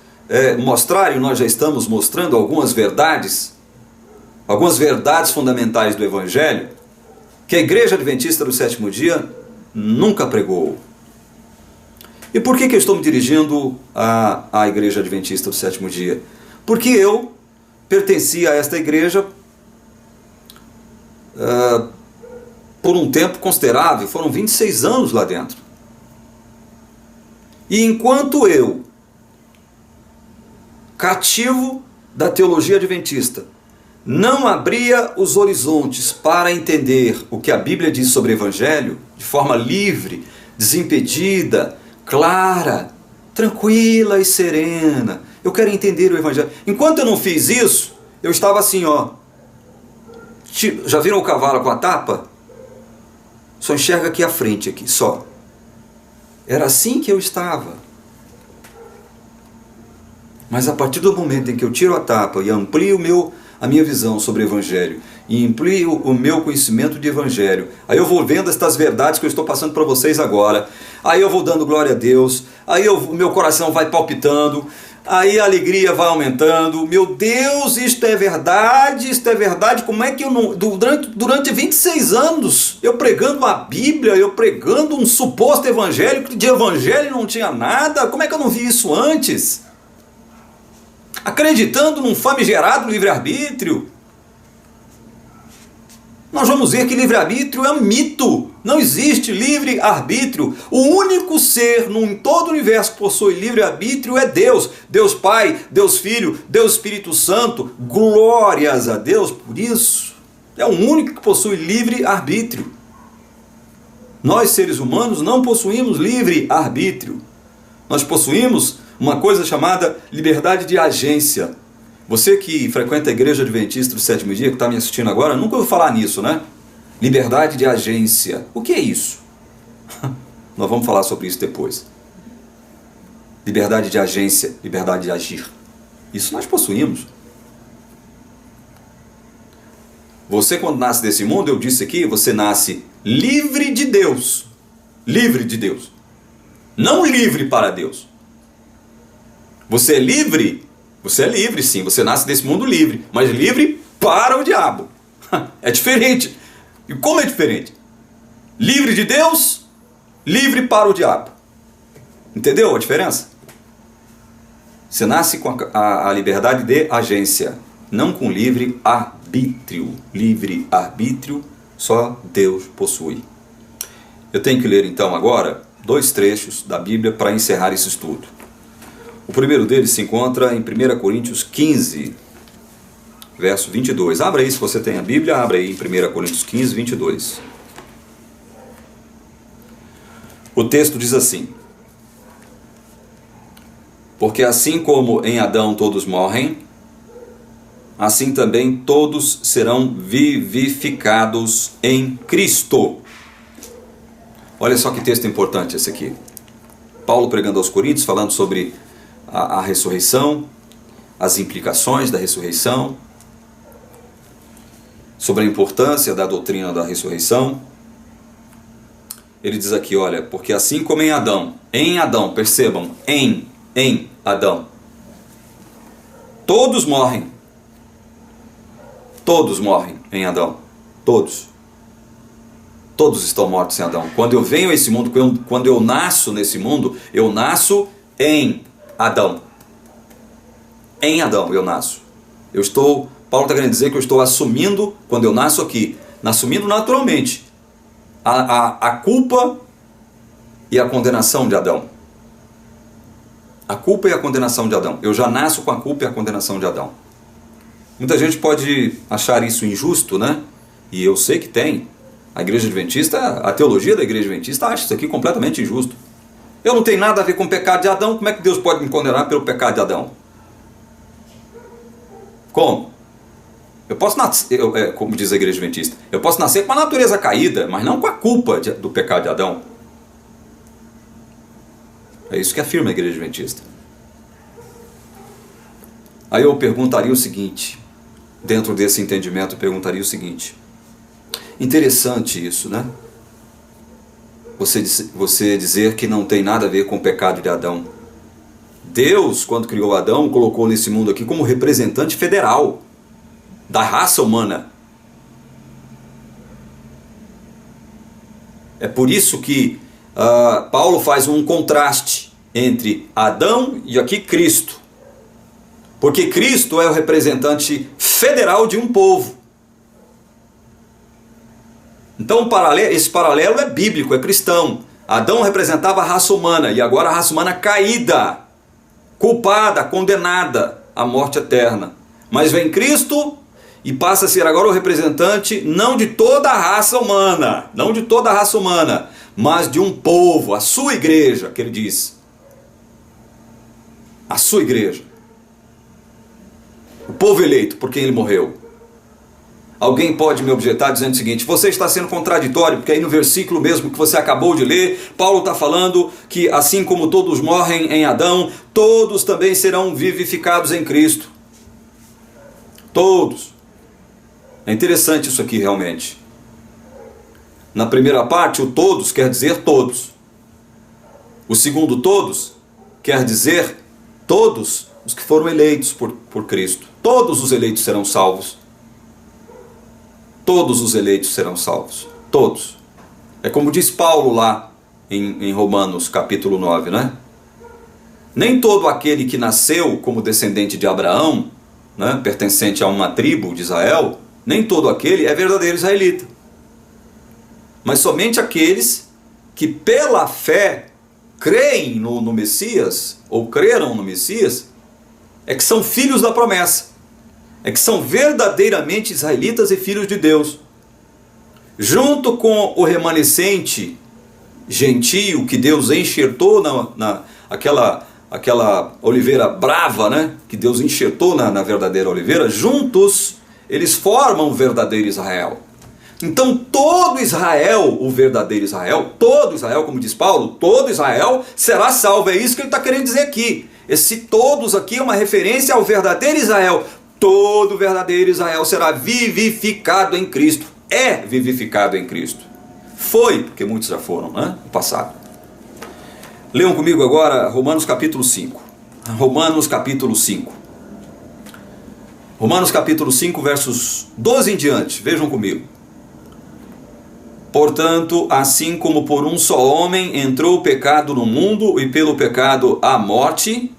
mostrar, e nós já estamos mostrando algumas verdades fundamentais do Evangelho, que a Igreja Adventista do Sétimo Dia nunca pregou. E por que eu estou me dirigindo à Igreja Adventista do Sétimo Dia? Porque eu pertencia a esta igreja por um tempo considerável, foram 26 anos lá dentro. E enquanto eu, cativo da teologia adventista, não abria os horizontes para entender o que a Bíblia diz sobre o Evangelho, de forma livre, desimpedida, clara, tranquila e serena. Eu quero entender o Evangelho. Enquanto eu não fiz isso, eu estava assim, ó. Já viram o cavalo com a tapa? Só enxerga aqui à frente, aqui, só. Era assim que eu estava. Mas a partir do momento em que eu tiro a tapa e amplio a minha visão sobre o Evangelho, e amplio o meu conhecimento de Evangelho, aí eu vou vendo estas verdades que eu estou passando para vocês agora, aí eu vou dando glória a Deus, aí o meu coração vai palpitando, aí a alegria vai aumentando. Meu Deus, isto é verdade, como é que eu não... Durante 26 anos, eu pregando a Bíblia, eu pregando um suposto evangelho, que de evangelho não tinha nada, como é que eu não vi isso antes? Acreditando num famigerado livre-arbítrio. Nós vamos ver que livre-arbítrio é um mito. Não existe livre-arbítrio. O único ser em todo o universo que possui livre-arbítrio é Deus. Deus Pai, Deus Filho, Deus Espírito Santo. Glórias a Deus por isso. É o único que possui livre-arbítrio. Nós, seres humanos, não possuímos livre-arbítrio. Nós possuímos uma coisa chamada liberdade de agência. Você que frequenta a Igreja Adventista do Sétimo Dia, que está me assistindo agora, nunca ouviu falar nisso, né? Liberdade de agência. O que é isso? Nós vamos falar sobre isso depois. Liberdade de agência, liberdade de agir. Isso nós possuímos. Você, quando nasce desse mundo, eu disse aqui, você nasce livre de Deus. Livre de Deus. Não livre para Deus. Você é livre? Você é livre, sim. Você nasce desse mundo livre. Mas livre para o diabo. É diferente. E como é diferente? Livre de Deus, livre para o diabo. Entendeu a diferença? Você nasce com a liberdade de agência, não com livre arbítrio. Livre arbítrio só Deus possui. Eu tenho que ler então agora 2 trechos da Bíblia para encerrar esse estudo. O primeiro deles se encontra em 1 Coríntios 15, verso 22. Abra aí, se você tem a Bíblia, abra aí em 1 Coríntios 15, 22. O texto diz assim: porque assim como em Adão todos morrem, assim também todos serão vivificados em Cristo. Olha só que texto importante esse aqui. Paulo pregando aos Coríntios, falando sobre a ressurreição, as implicações da ressurreição, sobre a importância da doutrina da ressurreição. Ele diz aqui, olha, porque assim como em Adão, percebam, em Adão, todos morrem em Adão, todos estão mortos em Adão. Quando eu venho a esse mundo, quando eu nasço nesse mundo, eu nasço em Adão. Em Adão eu nasço. Paulo está querendo dizer que eu estou assumindo, quando eu nasço aqui, assumindo naturalmente a culpa e a condenação de Adão. A culpa e a condenação de Adão. Eu já nasço com a culpa e a condenação de Adão. Muita gente pode achar isso injusto, né? E eu sei que tem. A Igreja Adventista, a teologia da Igreja Adventista acha isso aqui completamente injusto. Eu não tenho nada a ver com o pecado de Adão, como é que Deus pode me condenar pelo pecado de Adão? Como? Eu posso nascer, como diz a Igreja Adventista, eu posso nascer com a natureza caída, mas não com a culpa do pecado de Adão. É isso que afirma a Igreja Adventista. Aí eu perguntaria o seguinte, dentro desse entendimento, eu perguntaria o seguinte: interessante isso, né? Você dizer que não tem nada a ver com o pecado de Adão. Deus, quando criou Adão, colocou nesse mundo aqui como representante federal da raça humana. É por isso que Paulo faz um contraste entre Adão e aqui Cristo. Porque Cristo é o representante federal de um povo. Então esse paralelo é bíblico, é cristão. Adão representava a raça humana e agora a raça humana caída, culpada, condenada à morte eterna. Mas vem Cristo e passa a ser agora o representante não de toda a raça humana, mas de um povo, a sua igreja, que ele diz. A sua igreja. O povo eleito por quem ele morreu. Alguém pode me objetar dizendo o seguinte: você está sendo contraditório, porque aí no versículo mesmo que você acabou de ler, Paulo está falando que assim como todos morrem em Adão, todos também serão vivificados em Cristo. Todos. É interessante isso aqui realmente. Na primeira parte, o todos quer dizer todos. O segundo todos quer dizer todos os que foram eleitos por Cristo. Todos os eleitos serão salvos. Todos os eleitos serão salvos. Todos. É como diz Paulo lá em Romanos capítulo 9, né? Nem todo aquele que nasceu como descendente de Abraão, né, pertencente a uma tribo de Israel, nem todo aquele é verdadeiro israelita. Mas somente aqueles que pela fé creem no Messias, ou creram no Messias, é que são filhos da promessa. É que são verdadeiramente israelitas e filhos de Deus. Junto com o remanescente gentio que Deus enxertou aquela oliveira brava, né? Que Deus enxertou na verdadeira oliveira, juntos eles formam o verdadeiro Israel. Então todo Israel, o verdadeiro Israel, todo Israel, como diz Paulo, todo Israel será salvo. É isso que ele está querendo dizer aqui. Esse todos aqui é uma referência ao verdadeiro Israel. Todo verdadeiro Israel será vivificado em Cristo. É vivificado em Cristo. Foi, porque muitos já foram, né? No passado. Leiam comigo agora Romanos capítulo 5. Romanos capítulo 5. Romanos capítulo 5, versos 12 em diante. Vejam comigo. Portanto, assim como por um só homem entrou o pecado no mundo, e pelo pecado a morte,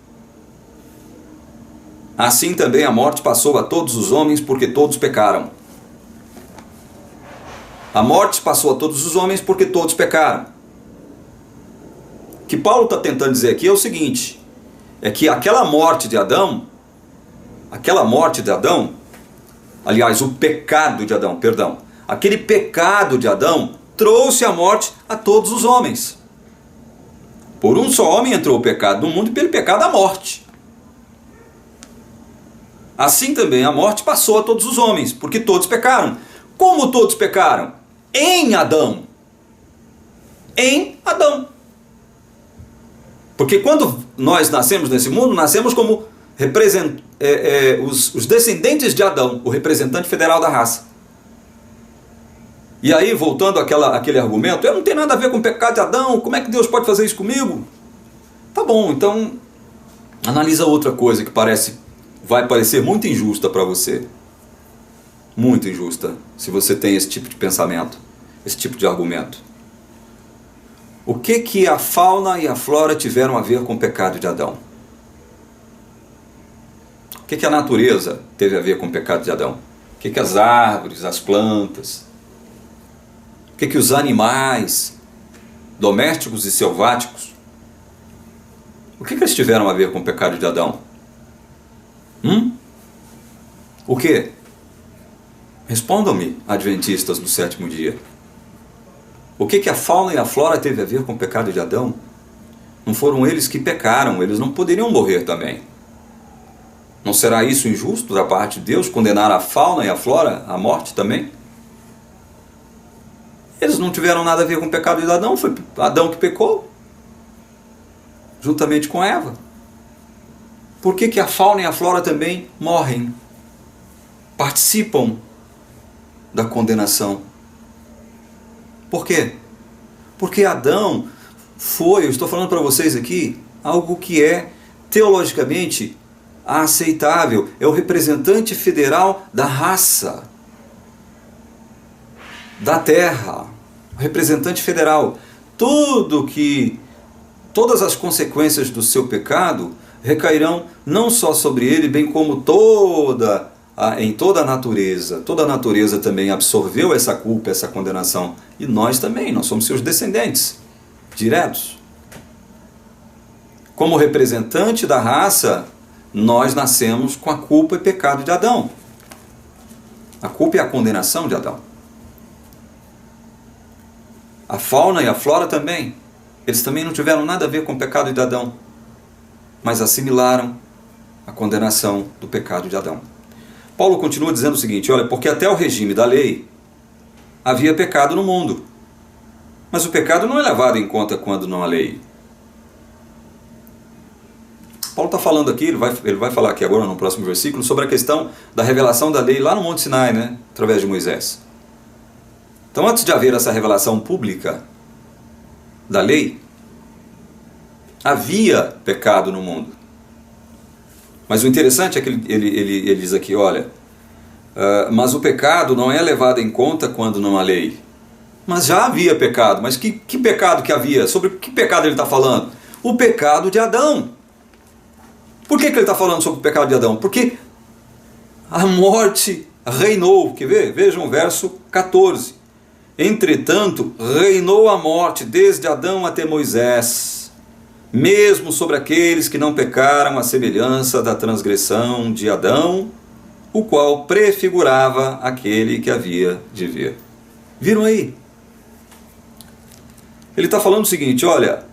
assim também a morte passou a todos os homens, porque todos pecaram. A morte passou a todos os homens, porque todos pecaram. O que Paulo está tentando dizer aqui é o seguinte, é que aquela morte de Adão, aliás, o pecado de Adão, perdão, aquele pecado de Adão trouxe a morte a todos os homens. Por um só homem entrou o pecado no mundo, e pelo pecado a morte. Assim também a morte passou a todos os homens, porque todos pecaram. Como todos pecaram? Em Adão. Em Adão. Porque quando nós nascemos nesse mundo, nascemos como os descendentes de Adão, o representante federal da raça. E aí, voltando àquele argumento, eu não tenho nada a ver com o pecado de Adão, como é que Deus pode fazer isso comigo? Tá bom, então analisa outra coisa que vai parecer muito injusta para você. Muito injusta, se você tem esse tipo de pensamento, esse tipo de argumento. O que a fauna e a flora tiveram a ver com o pecado de Adão? O que a natureza teve a ver com o pecado de Adão? O que as árvores, as plantas, o que os animais, domésticos e selváticos, o que eles tiveram a ver com o pecado de Adão? O que? Respondam-me, adventistas do sétimo dia. O que a fauna e a flora teve a ver com o pecado de Adão? Não foram eles que pecaram, eles não poderiam morrer também. Não será isso injusto da parte de Deus, condenar a fauna e a flora à morte também? Eles não tiveram nada a ver com o pecado de Adão, foi Adão que pecou, juntamente com Eva. Por que a fauna e a flora também morrem? Participam da condenação. Por quê? Porque Adão foi, eu estou falando para vocês aqui, algo que é teologicamente aceitável. É o representante federal da raça, da terra, o representante federal. Todas as consequências do seu pecado recairão não só sobre ele, bem como em toda a natureza. Toda a natureza também absorveu essa culpa, essa condenação. E nós também, nós somos seus descendentes diretos. Como representante da raça, nós nascemos com a culpa e pecado de Adão. A culpa é a condenação de Adão. A fauna e a flora também. Eles também não tiveram nada a ver com o pecado de Adão, mas assimilaram a condenação do pecado de Adão. Paulo continua dizendo o seguinte, olha, porque até o regime da lei havia pecado no mundo, mas o pecado não é levado em conta quando não há lei. Paulo está falando aqui, ele vai falar aqui agora no próximo versículo, sobre a questão da revelação da lei lá no Monte Sinai, né, através de Moisés. Então, antes de haver essa revelação pública da lei, havia pecado no mundo. Mas o interessante é que ele diz aqui, olha, mas o pecado não é levado em conta quando não há lei. Mas já havia pecado. Mas que pecado que havia? Sobre que pecado ele está falando? O pecado de Adão. Por que ele está falando sobre o pecado de Adão? Porque a morte reinou. Quer ver? Vejam o verso 14. Entretanto, reinou a morte desde Adão até Moisés, mesmo sobre aqueles que não pecaram à semelhança da transgressão de Adão, o qual prefigurava aquele que havia de vir. Viram aí? Ele está falando o seguinte, olha,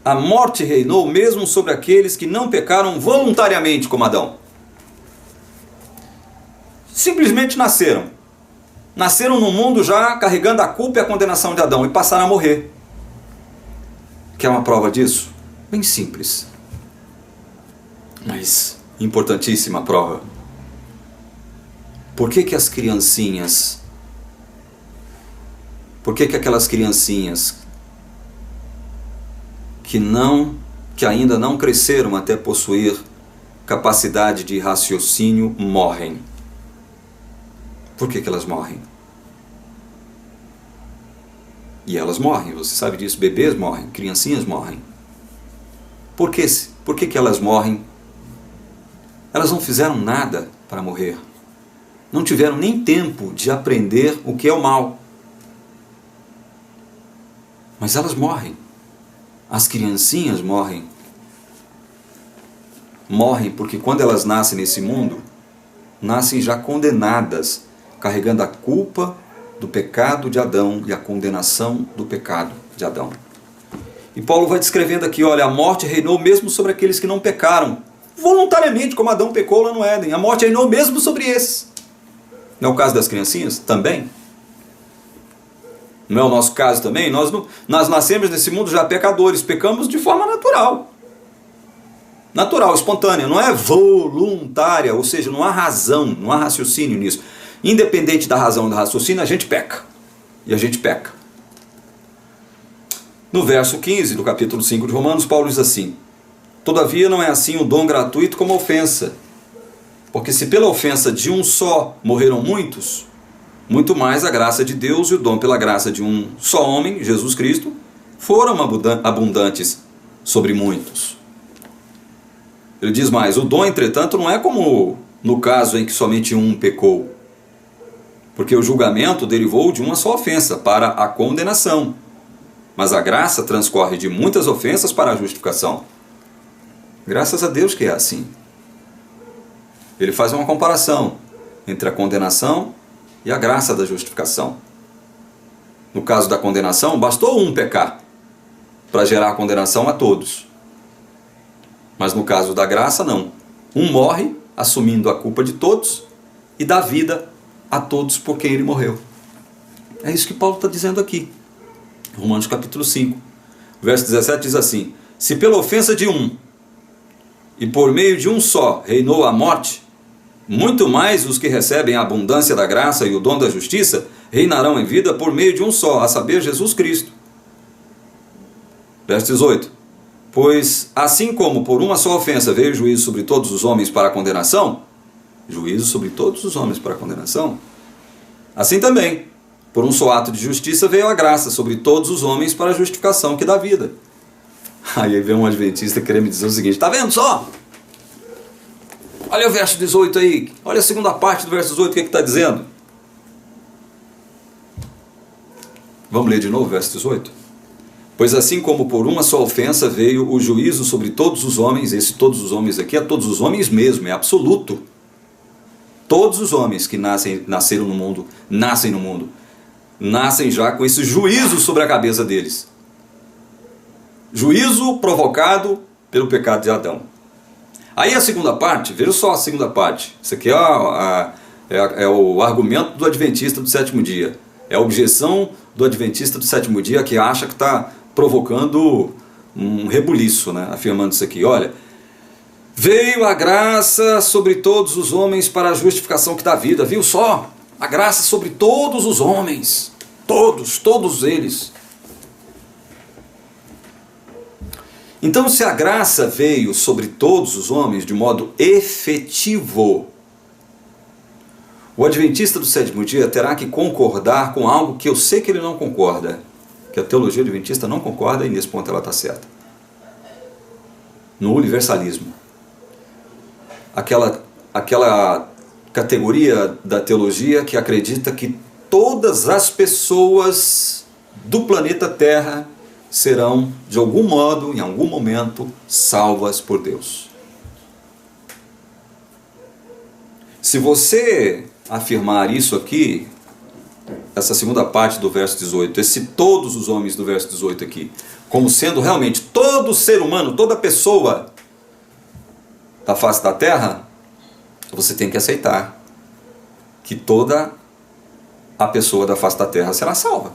a morte reinou mesmo sobre aqueles que não pecaram voluntariamente como Adão. Simplesmente nasceram. nasceram no mundo já carregando a culpa e a condenação de Adão e passaram a morrer. Quer uma prova disso? Bem simples, mas importantíssima prova. Por que aquelas criancinhas que ainda não cresceram até possuir capacidade de raciocínio morrem? Por que elas morrem? E elas morrem, você sabe disso, bebês morrem, criancinhas morrem. Por que elas morrem? Elas não fizeram nada para morrer. Não tiveram nem tempo de aprender o que é o mal. Mas elas morrem. As criancinhas morrem. Morrem porque quando elas nascem nesse mundo, nascem já condenadas, carregando a culpa do pecado de Adão e a condenação do pecado de Adão. E Paulo vai descrevendo aqui, olha, a morte reinou mesmo sobre aqueles que não pecaram, voluntariamente, como Adão pecou lá no Éden. A morte reinou mesmo sobre esses. Não é o caso das criancinhas? Também. Não é o nosso caso também? Nós nascemos nesse mundo já pecadores, pecamos de forma natural. Natural, espontânea, não é voluntária, ou seja, não há razão, não há raciocínio nisso. Independente da razão e do raciocínio, a gente peca. E a gente peca. No verso 15 do capítulo 5 de Romanos, Paulo diz assim: todavia não é assim o dom gratuito como a ofensa. Porque se pela ofensa de um só morreram muitos, muito mais a graça de Deus e o dom pela graça de um só homem, Jesus Cristo, foram abundantes sobre muitos. Ele diz mais: o dom, entretanto, não é como no caso em que somente um pecou. Porque o julgamento derivou de uma só ofensa para a condenação. Mas a graça transcorre de muitas ofensas para a justificação. Graças a Deus que é assim. Ele faz uma comparação entre a condenação e a graça da justificação. No caso da condenação, bastou um pecar para gerar a condenação a todos. Mas no caso da graça, não. Um morre assumindo a culpa de todos e dá vida a todos por quem ele morreu. É isso que Paulo está dizendo aqui. Romanos capítulo 5. Verso 17 diz assim: se pela ofensa de um e por meio de um só reinou a morte, muito mais os que recebem a abundância da graça e o dom da justiça reinarão em vida por meio de um só, a saber, Jesus Cristo. Verso 18. Pois assim como por uma só ofensa veio o juízo sobre todos os homens para a condenação, juízo sobre todos os homens para a condenação, assim também, por um só ato de justiça veio a graça sobre todos os homens para a justificação que dá vida. Aí vem um adventista querendo me dizer o seguinte: está vendo só? Olha o verso 18 aí, olha a segunda parte do verso 18, o que está dizendo? Vamos ler de novo o verso 18? Pois assim como por uma só ofensa veio o juízo sobre todos os homens, esse todos os homens aqui é todos os homens mesmo, é absoluto. Todos os homens que nasceram no mundo, nascem já com esse juízo sobre a cabeça deles. Juízo provocado pelo pecado de Adão. Aí a segunda parte, veja só a segunda parte. Isso aqui é o argumento do adventista do sétimo dia. É a objeção do adventista do sétimo dia que acha que está provocando um rebuliço, né? Afirmando isso aqui. Olha, veio a graça sobre todos os homens para a justificação que dá vida. Viu só? A graça sobre todos os homens. Todos eles. Então, se a graça veio sobre todos os homens de modo efetivo, o adventista do sétimo dia terá que concordar com algo que eu sei que ele não concorda, que a teologia adventista não concorda, e nesse ponto ela está certa. No universalismo. Aquela categoria da teologia que acredita que todas as pessoas do planeta Terra serão, de algum modo, em algum momento, salvas por Deus. Se você afirmar isso aqui, essa segunda parte do verso 18, esse todos os homens do verso 18 aqui, como sendo realmente todo ser humano, toda pessoa da face da terra, você tem que aceitar que toda a pessoa da face da terra será salva.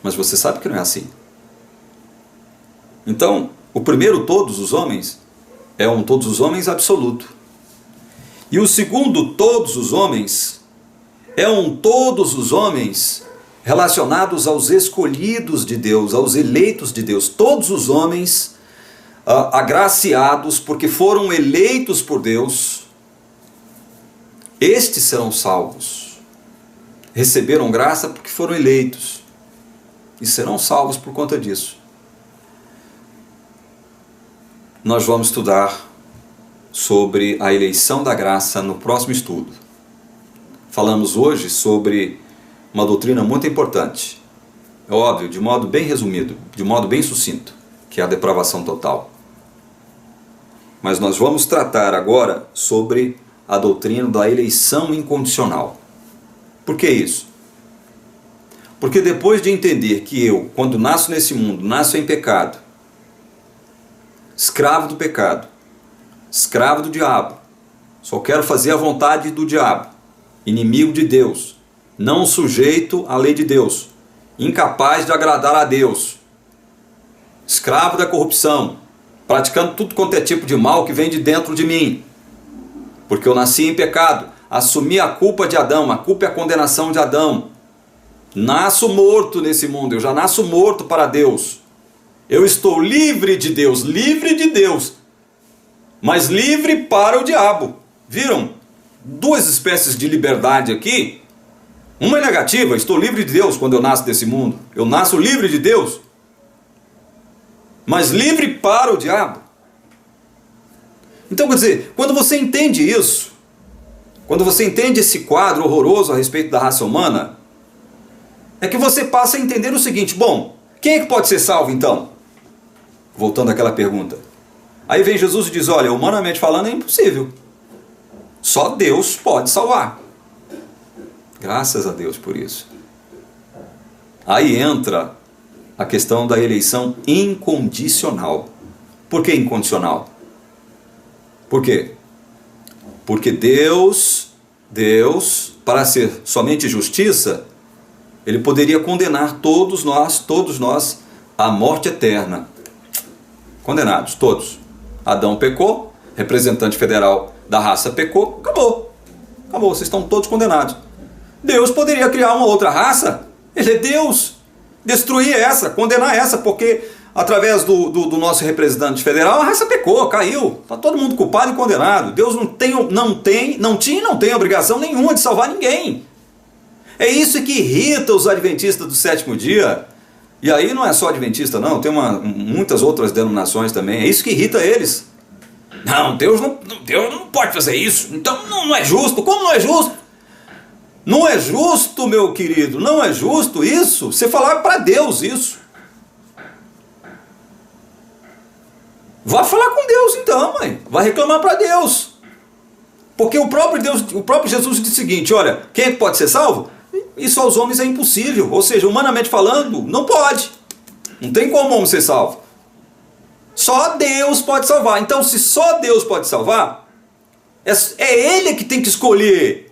Mas você sabe que não é assim. Então, o primeiro todos os homens é um todos os homens absoluto. E o segundo todos os homens é um todos os homens relacionados aos escolhidos de Deus, aos eleitos de Deus. Todos os homens agraciados porque foram eleitos por Deus, estes serão salvos. Receberam graça porque foram eleitos e serão salvos por conta disso. Nós vamos estudar sobre a eleição da graça no próximo estudo. Falamos hoje sobre uma doutrina muito importante, é óbvio, de modo bem resumido, de modo bem sucinto, que é a depravação total. Mas nós vamos tratar agora sobre a doutrina da eleição incondicional. Por que isso? Porque depois de entender que eu, quando nasço nesse mundo, nasço em pecado, escravo do pecado, escravo do diabo, só quero fazer a vontade do diabo, inimigo de Deus, não sujeito à lei de Deus, incapaz de agradar a Deus, escravo da corrupção, praticando tudo quanto é tipo de mal que vem de dentro de mim, porque eu nasci em pecado, assumi a culpa de Adão, a culpa é a condenação de Adão, nasço morto nesse mundo, eu já nasço morto para Deus, eu estou livre de Deus, mas livre para o diabo. Viram? Duas espécies de liberdade aqui. Uma é negativa, estou livre de Deus quando eu nasço desse mundo. Eu nasço livre de Deus, mas livre para o diabo. Então, quer dizer, quando você entende isso, quando você entende esse quadro horroroso a respeito da raça humana, é que você passa a entender o seguinte: bom, quem é que pode ser salvo então? Voltando àquela pergunta. Aí vem Jesus e diz: olha, humanamente falando é impossível. Só Deus pode salvar. Graças a Deus por isso. Aí entra a questão da eleição incondicional. Por que incondicional? Por quê? Porque Deus, para ser somente justiça, Ele poderia condenar todos nós à morte eterna. Condenados, todos. Adão pecou, representante federal da raça pecou, acabou. Acabou, vocês estão todos condenados. Deus poderia criar uma outra raça, Ele é Deus, destruir essa, condenar essa, porque através do nosso representante federal a raça pecou, caiu, está todo mundo culpado e condenado. Deus não tinha e não tem obrigação nenhuma de salvar ninguém. É isso que irrita os adventistas do sétimo dia. E aí não é só adventista não, tem muitas outras denominações também. É isso que irrita eles. Não, Deus não pode fazer isso. Então não é justo. Como não é justo? Não é justo, meu querido. Não é justo isso. Você falar para Deus isso. Vá falar com Deus então, mãe. Vai reclamar para Deus. Porque o próprio Jesus disse o seguinte: olha, quem é que pode ser salvo? Isso aos homens é impossível, ou seja, humanamente falando, não pode. Não tem como o homem ser salvo. Só Deus pode salvar. Então, se só Deus pode salvar, é Ele que tem que escolher.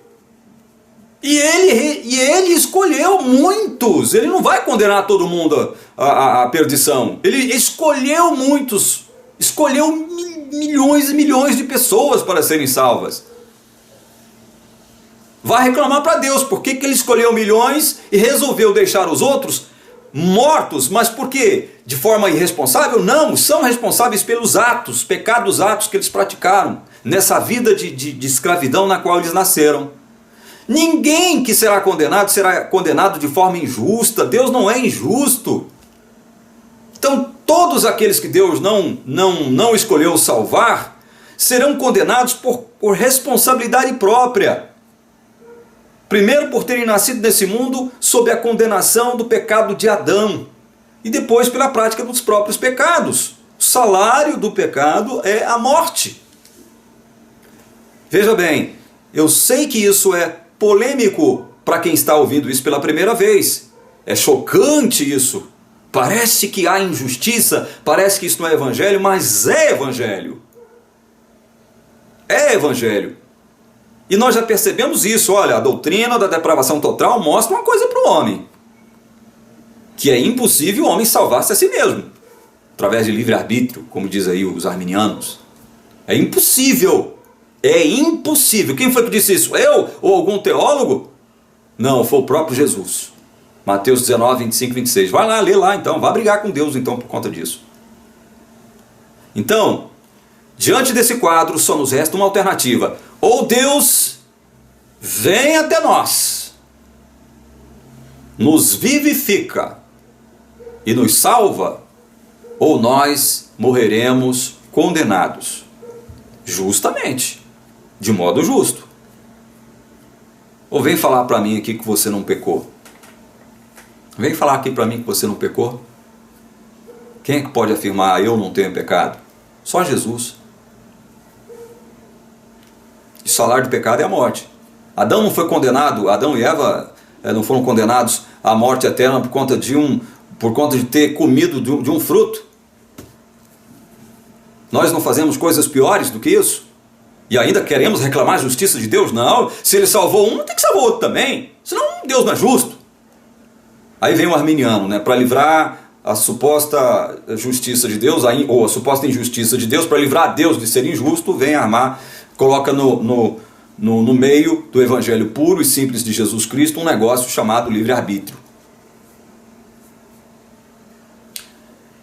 E ele escolheu muitos. Ele não vai condenar todo mundo à perdição. Ele escolheu muitos. Escolheu milhões e milhões de pessoas para serem salvas. Vai reclamar para Deus por que Ele escolheu milhões e resolveu deixar os outros mortos. Mas por quê? De forma irresponsável? Não, são responsáveis pelos atos, pecados atos que eles praticaram nessa vida de escravidão na qual eles nasceram. Ninguém que será condenado de forma injusta. Deus não é injusto. Então todos aqueles que Deus não escolheu salvar serão condenados por responsabilidade própria. Primeiro por terem nascido nesse mundo sob a condenação do pecado de Adão. E depois pela prática dos próprios pecados. O salário do pecado é a morte. Veja bem, eu sei que isso é polêmico para quem está ouvindo isso pela primeira vez. É chocante isso. Parece que há injustiça, parece que isso não é evangelho, mas é evangelho. É evangelho. E nós já percebemos isso. Olha, a doutrina da depravação total mostra uma coisa para o homem: que é impossível o homem salvar-se a si mesmo, através de livre-arbítrio, como diz aí os arminianos. É impossível. É impossível. Quem foi que disse isso? Eu? Ou algum teólogo? Não, foi o próprio Jesus. Mateus 19, 25, 26. Vai lá, lê lá então. Vai brigar com Deus então por conta disso. Então, diante desse quadro, só nos resta uma alternativa. Ou Deus vem até nós, nos vivifica e nos salva, ou nós morreremos condenados, justamente, de modo justo. Ou vem falar para mim aqui que você não pecou. Vem falar aqui para mim que você não pecou. Quem é que pode afirmar: eu não tenho pecado? Só Jesus. O salário do pecado é a morte. Adão não foi condenado, Adão e Eva não foram condenados à morte eterna por conta de ter comido de um fruto. Nós não fazemos coisas piores do que isso? E ainda queremos reclamar a justiça de Deus? Não, se ele salvou um, tem que salvar outro também. Senão Deus não é justo. Aí vem o arminiano, para livrar a suposta justiça de Deus, ou a suposta injustiça de Deus, para livrar Deus de ser injusto, vem armar, coloca no meio do evangelho puro e simples de Jesus Cristo um negócio chamado livre-arbítrio.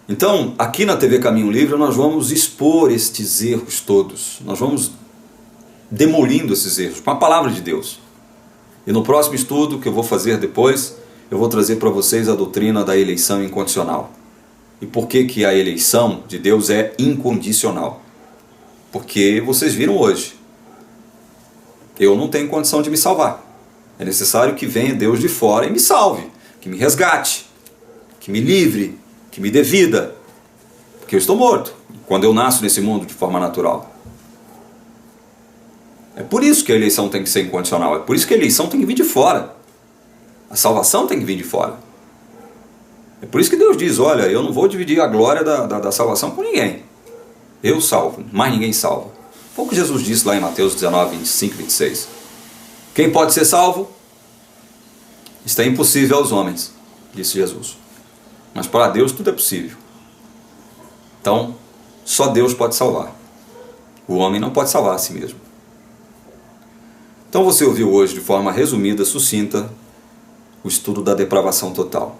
Então, aqui na TV Caminho Livre, nós vamos expor estes erros todos. Nós vamos demolindo esses erros com a palavra de Deus. E no próximo estudo que eu vou fazer depois, eu vou trazer para vocês a doutrina da eleição incondicional. E por que a eleição de Deus é incondicional? Porque vocês viram hoje, eu não tenho condição de me salvar. É necessário que venha Deus de fora e me salve, que me resgate, que me livre, que me dê vida. Porque eu estou morto quando eu nasço nesse mundo de forma natural. É por isso que a eleição tem que ser incondicional. É por isso que a eleição tem que vir de fora. A salvação tem que vir de fora. É por isso que Deus diz: olha, eu não vou dividir a glória da salvação com ninguém. Eu salvo, mas ninguém salva. Foi o que Jesus disse lá em Mateus 19, 25 e 26. Quem pode ser salvo? Isto é impossível aos homens, disse Jesus. Mas para Deus tudo é possível. Então, só Deus pode salvar. O homem não pode salvar a si mesmo. Então você ouviu hoje, de forma resumida, sucinta, o estudo da depravação total.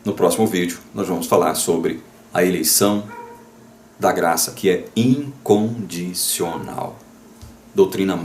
No próximo vídeo, nós vamos falar sobre a eleição da graça, que é incondicional. Doutrina